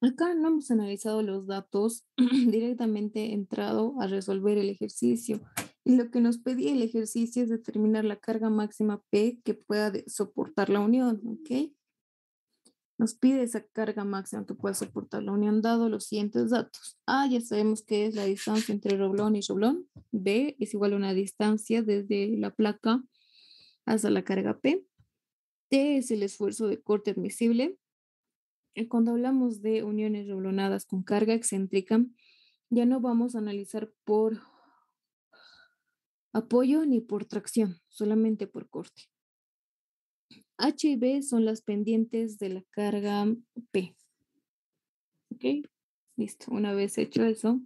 Acá no hemos analizado los datos, directamente entrado a resolver el ejercicio. Y lo que nos pedía el ejercicio es determinar la carga máxima P que pueda soportar la unión, ¿ok? Nos pide esa carga máxima que pueda soportar la unión dado los siguientes datos. A, ya sabemos que es la distancia entre roblón y roblón. B es igual a una distancia desde la placa hasta la carga P. T es el esfuerzo de corte admisible. Cuando hablamos de uniones roblonadas con carga excéntrica, ya no vamos a analizar por apoyo ni por tracción, solamente por corte. H y B son las pendientes de la carga P. ¿Ok? Listo. Una vez hecho eso,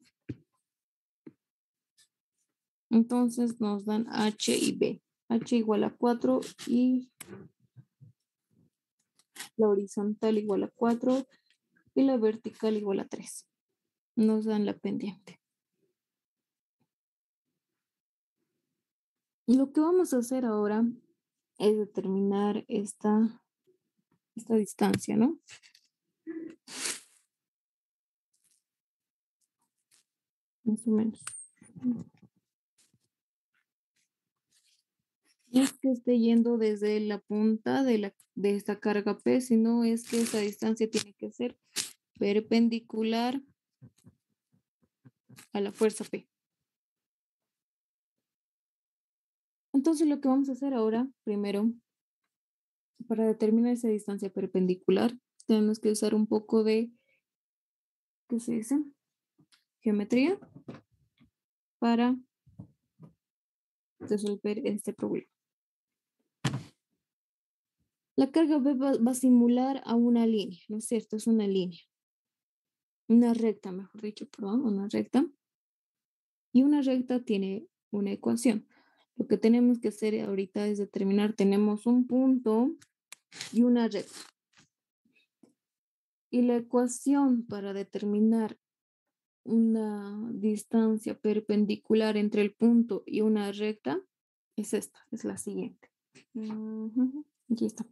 entonces nos dan H y B. H igual a 4 y la horizontal igual a 4 y la vertical igual a 3. Nos dan la pendiente. Y lo que vamos a hacer ahora es determinar esta distancia, ¿no? Más o menos. No es que esté yendo desde la punta de esta carga P, sino es que esta distancia tiene que ser perpendicular a la fuerza P. Entonces lo que vamos a hacer ahora, primero, para determinar esa distancia perpendicular, tenemos que usar un poco de, ¿qué se dice? Geometría para resolver este problema. La carga B va a simular a una línea, ¿no es cierto? Es una línea. Una recta, mejor dicho, perdón, una recta. Y una recta tiene una ecuación. Lo que tenemos que hacer ahorita es determinar, tenemos un punto y una recta. Y la ecuación para determinar una distancia perpendicular entre el punto y una recta es esta, es la siguiente. Aquí está.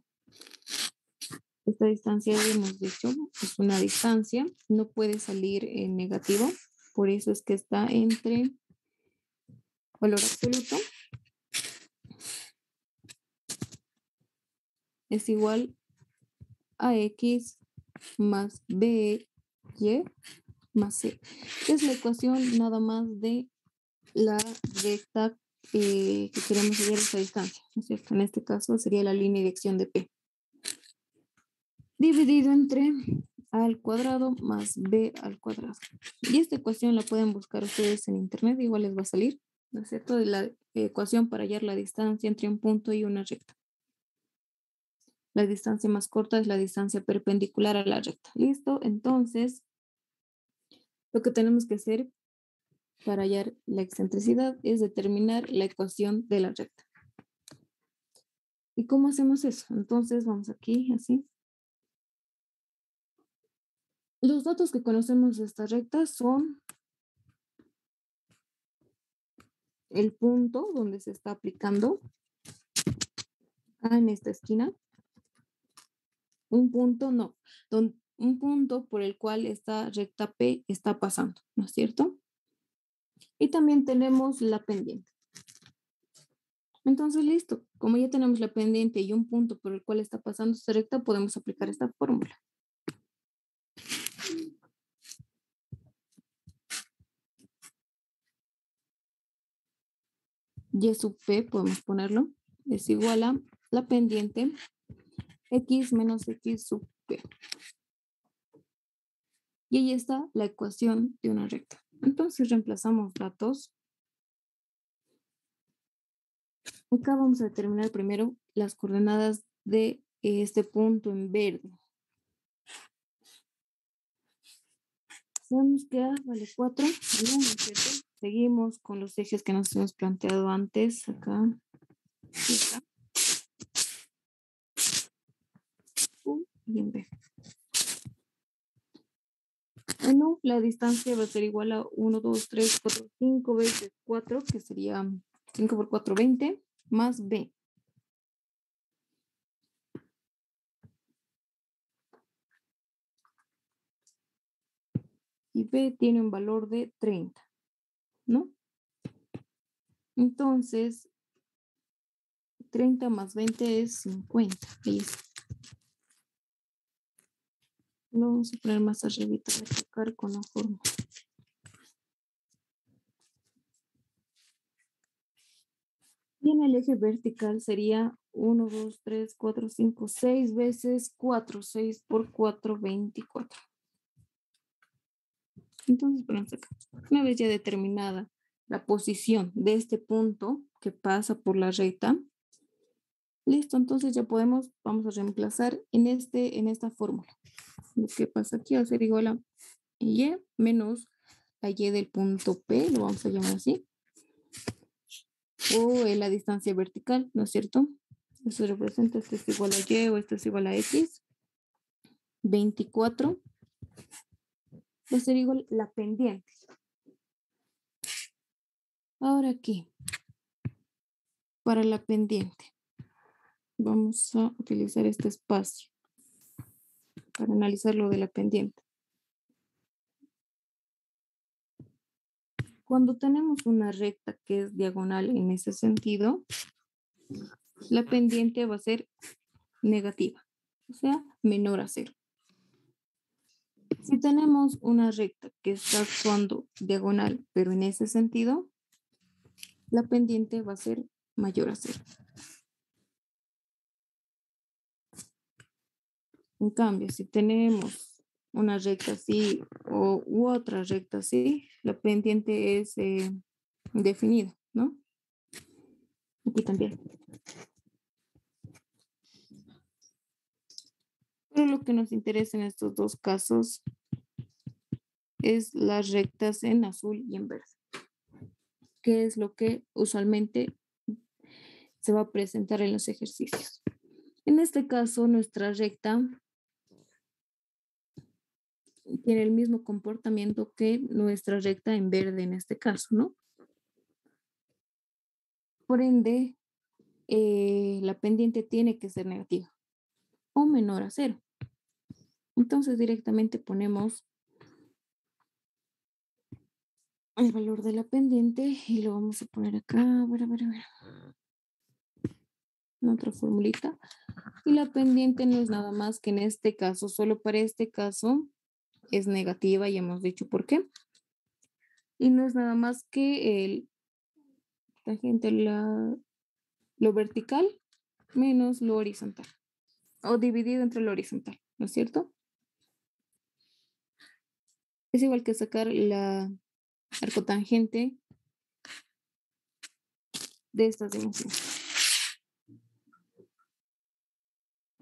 Esta distancia, hemos dicho, es una distancia, no puede salir en negativo, por eso es que está entre valor absoluto. Es igual a X más B, Y más C. Es la ecuación nada más de la recta que queremos hallar esa distancia, ¿no es cierto? En este caso sería la línea de acción de P. Dividido entre A al cuadrado más B al cuadrado. Y esta ecuación la pueden buscar ustedes en internet, igual les va a salir, ¿no es cierto? De la ecuación para hallar la distancia entre un punto y una recta. La distancia más corta es la distancia perpendicular a la recta. ¿Listo? Entonces, lo que tenemos que hacer para hallar la excentricidad es determinar la ecuación de la recta. ¿Y cómo hacemos eso? Entonces, vamos aquí, así. Los datos que conocemos de esta recta son el punto donde se está aplicando, en esta esquina. Un punto, no, un punto por el cual esta recta P está pasando, ¿no es cierto? Y también tenemos la pendiente. Entonces, listo. Como ya tenemos la pendiente y un punto por el cual está pasando esta recta, podemos aplicar esta fórmula. y sub p, podemos ponerlo, es igual a la pendiente x menos x sub p. Y ahí está la ecuación de una recta. Entonces reemplazamos datos. Acá vamos a determinar primero las coordenadas de este punto en verde. Sabemos que A vale 4. Bien, ¿cierto? Seguimos con los ejes que nos hemos planteado antes. Acá. Y acá. Y en B. Bueno, la distancia va a ser igual a 1, 2, 3, 4, 5 veces 4, que sería 5 por 4, 20, más B. Y B tiene un valor de 30, ¿no? Entonces, 30 más 20 es 50. Ahí está. Lo vamos a poner más arribita, voy a tocar con la forma. Y en el eje vertical sería 1, 2, 3, 4, 5, 6 veces 4, 6 por 4, 24. Entonces, ponemos acá. Una vez ya determinada la posición de este punto que pasa por la recta, listo, entonces ya podemos, vamos a reemplazar en esta fórmula. Lo que pasa aquí va a ser igual a y menos la y del punto P, lo vamos a llamar así, o la distancia vertical, ¿no es cierto? Eso representa, esto es igual a y o esto es igual a x. 24 va a ser igual a la pendiente. Ahora aquí, para la pendiente, vamos a utilizar este espacio para analizar lo de la pendiente. Cuando tenemos una recta que es diagonal en ese sentido, la pendiente va a ser negativa, o sea, menor a 0. Si tenemos una recta que está actuando diagonal, pero en ese sentido, la pendiente va a ser mayor a 0. En cambio, si tenemos una recta así u otra recta así, la pendiente es definida, ¿no? Aquí también. Pero lo que nos interesa en estos dos casos es las rectas en azul y en verde, que es lo que usualmente se va a presentar en los ejercicios. En este caso, nuestra recta tiene el mismo comportamiento que nuestra recta en verde en este caso, ¿no? Por ende, la pendiente tiene que ser negativa o menor a 0. Entonces directamente ponemos el valor de la pendiente y lo vamos a poner acá, a ver. En otra formulita. Y la pendiente no es nada más que en este caso, solo para este caso es negativa, ya hemos dicho por qué. Y no es nada más que el tangente, lo vertical menos lo horizontal. O dividido entre lo horizontal, ¿no es cierto? Es igual que sacar la arcotangente de estas dimensiones.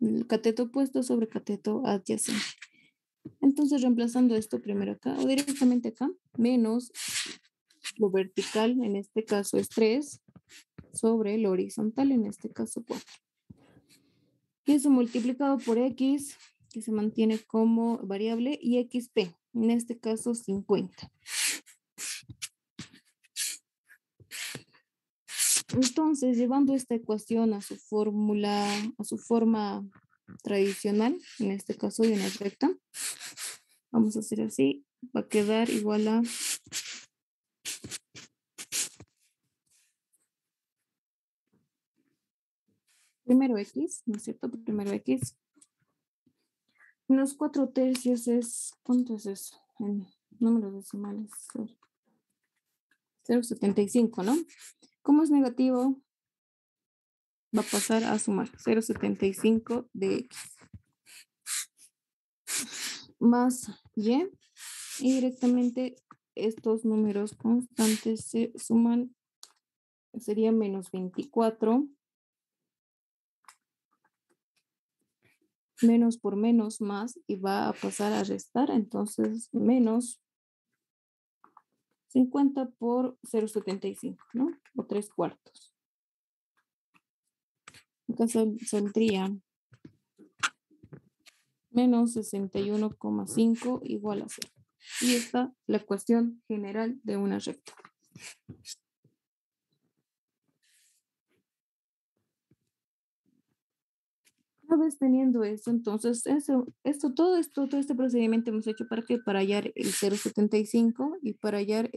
El cateto opuesto sobre cateto adyacente. Entonces, reemplazando esto primero acá o directamente acá, menos lo vertical, en este caso es 3, sobre lo horizontal, en este caso 4. Y eso multiplicado por x, que se mantiene como variable, y xp, en este caso 50. Entonces, llevando esta ecuación a su fórmula, a su forma tradicional, en este caso de una recta, vamos a hacer así, va a quedar igual a primero x, ¿no es cierto? Primero x. Menos 4 tercios es, ¿cuánto es eso? En números decimales. 0,75, ¿no? Como es negativo, va a pasar a sumar 0,75 de X más Y. Y directamente estos números constantes se suman, sería menos 24. Menos por menos más y va a pasar a restar, entonces menos 50 por 0,75, ¿no? O 3/4. Acá saldría menos 61,5 igual a 0. Y está la ecuación general de una recta. Una vez teniendo eso, entonces todo este procedimiento hemos hecho para que para hallar el 0,75 y para hallar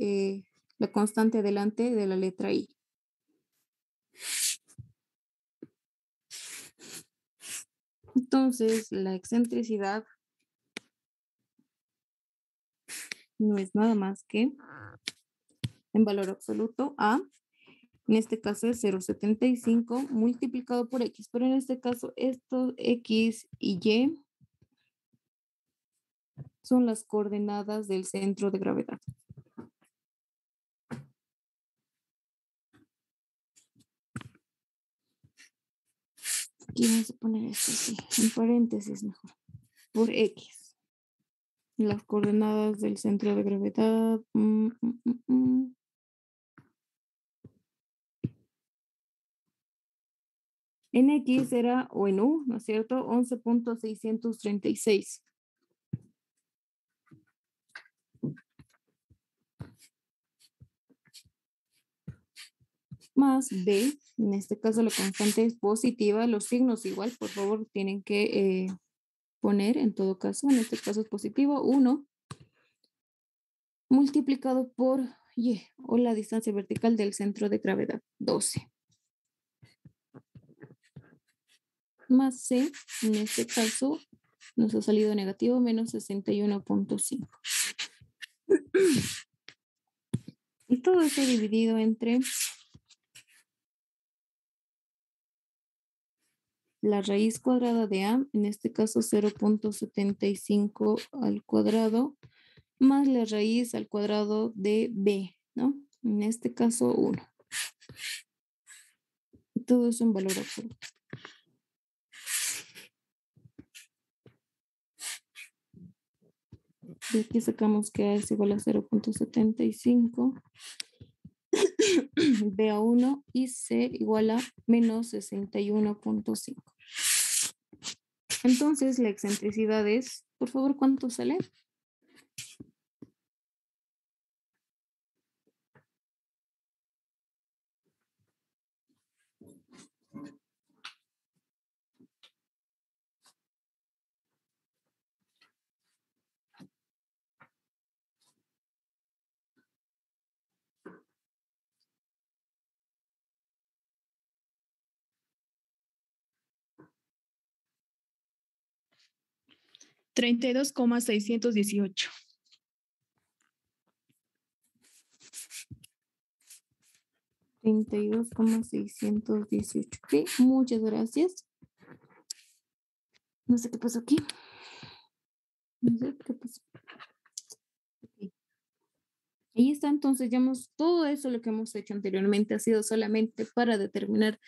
la constante delante de la letra I. Entonces, la excentricidad no es nada más que en valor absoluto A, en este caso es 0,75 multiplicado por X, pero en este caso estos X y Y son las coordenadas del centro de gravedad. Aquí vamos a poner esto así, en paréntesis mejor, por X. Las coordenadas del centro de gravedad. En X era, o en U, ¿no es cierto? 11,636. Más B, en este caso la constante es positiva, los signos igual, por favor, tienen que poner en todo caso, en este caso es positivo, 1, multiplicado por Y, o la distancia vertical del centro de gravedad, 12. Más C, en este caso nos ha salido negativo, menos 61,5. Y todo esto dividido entre la raíz cuadrada de A, en este caso 0,75 al cuadrado, más la raíz al cuadrado de B, ¿no? En este caso 1. Todo eso en valor absoluto. Y aquí sacamos que A es igual a 0,75, B a 1 y C igual a menos 61,5. Entonces la excentricidad es, por favor, ¿cuánto sale? $32,618. 32,618. Ok, muchas gracias. No sé qué pasó aquí. No sé qué pasó. Okay. Ahí está, entonces ya todo eso lo que hemos hecho anteriormente ha sido solamente para determinar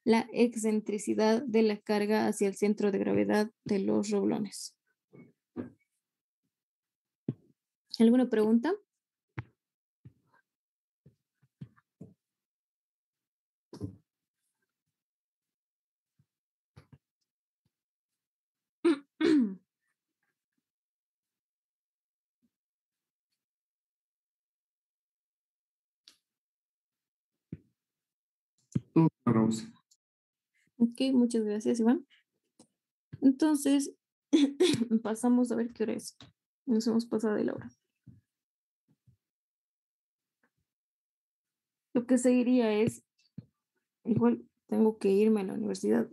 la excentricidad de la carga hacia el centro de gravedad de los roblones. ¿Alguna pregunta? Ok, muchas gracias, Iván. Entonces, pasamos a ver qué hora es. Nos hemos pasado de la hora. Lo que seguiría es, igual tengo que irme a la universidad.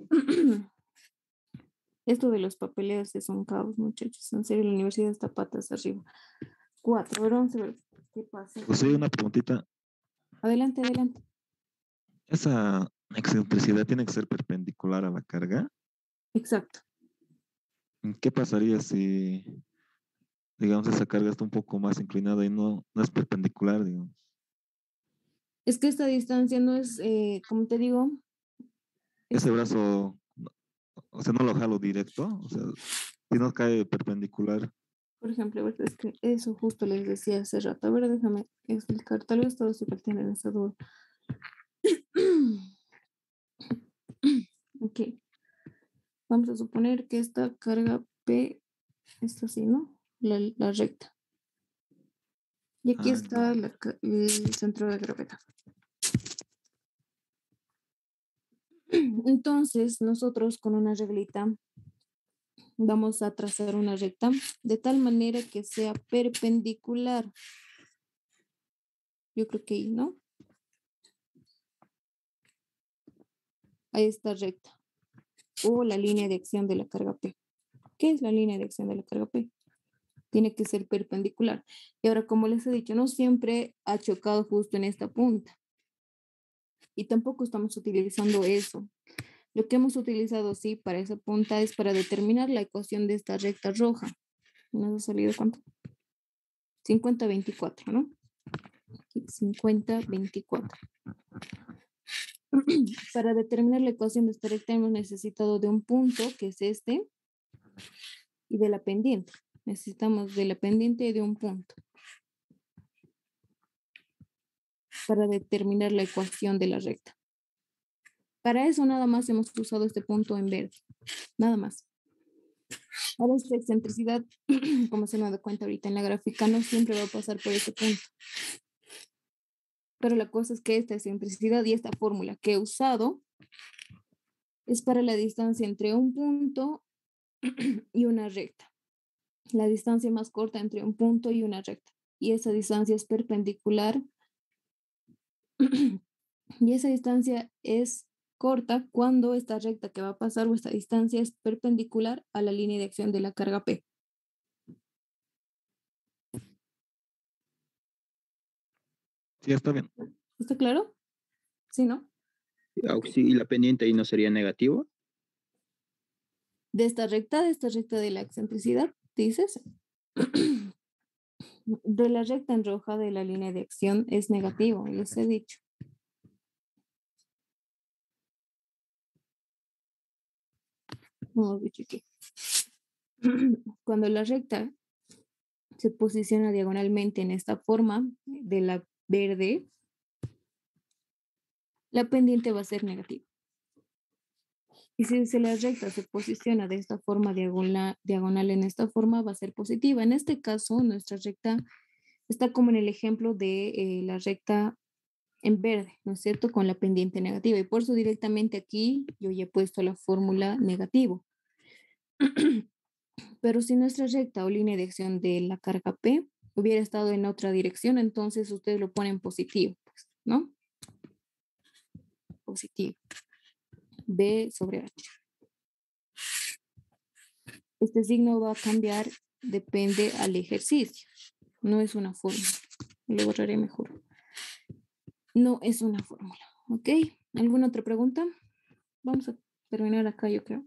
Esto de los papeleos es un caos, muchachos. En serio, la universidad está patas arriba. 4, pero vamos a ver qué pasa. José, una preguntita. Adelante, adelante. Esa excentricidad tiene que ser perpendicular a la carga. Exacto. ¿Qué pasaría si, digamos, esa carga está un poco más inclinada y no es perpendicular, digamos? Es que esta distancia no es, como te digo, Ese es, brazo, o sea, no lo jalo directo, o sea, si no cae perpendicular. por ejemplo, a ver, es que eso justo les decía hace rato. A ver, déjame explicar. Tal vez todos igual tienen esa duda. Ok. Vamos a suponer que esta carga P está así, ¿no? La recta. Y aquí Ah, está el centro de gravedad. Entonces, nosotros con una reglita vamos a trazar una recta de tal manera que sea perpendicular. Yo creo que ahí, ¿no? A esta recta. O la línea de acción de la carga P. ¿Qué es la línea de acción de la carga P? Tiene que ser perpendicular. Y ahora, como les he dicho, no siempre ha chocado justo en esta punta. Y tampoco estamos utilizando eso. Lo que hemos utilizado, sí, para esa punta es para determinar la ecuación de esta recta roja. ¿Nos ha salido cuánto? 50-24, ¿no? 50-24. Para determinar la ecuación de esta recta hemos necesitado de un punto, que es este, y de la pendiente. Necesitamos de la pendiente y de un punto para determinar la ecuación de la recta. Para eso nada más hemos usado este punto en verde. Nada más. Ahora esta excentricidad, como se me da cuenta ahorita en la gráfica, no siempre va a pasar por este punto. Pero la cosa es que esta excentricidad y esta fórmula que he usado es para la distancia entre un punto y una recta. La distancia más corta entre un punto y una recta. Y esa distancia es perpendicular. Y esa distancia es corta cuando esta recta que va a pasar o esta distancia es perpendicular a la línea de acción de la carga P. Sí, está bien. ¿Está claro? Sí, ¿no? Sí, y la pendiente ahí no sería negativo. De esta recta de la excentricidad, dices. De la recta en roja de la línea de acción es negativo, les he dicho. Hemos dicho aquí. Cuando la recta se posiciona diagonalmente en esta forma de la verde, la pendiente va a ser negativa. Y si la recta se posiciona de esta forma diagonal en esta forma, va a ser positiva. En este caso, nuestra recta está como en el ejemplo de la recta en verde, ¿no es cierto? Con la pendiente negativa. Y por eso directamente aquí yo ya he puesto la fórmula negativo. Pero si nuestra recta o línea de acción de la carga P hubiera estado en otra dirección, entonces ustedes lo ponen positivo, pues, ¿no? Positivo. B sobre H. Este signo va a cambiar, depende al ejercicio. No es una fórmula. Lo borraré mejor. No es una fórmula. ¿Ok? ¿Alguna otra pregunta? Vamos a terminar acá, yo creo.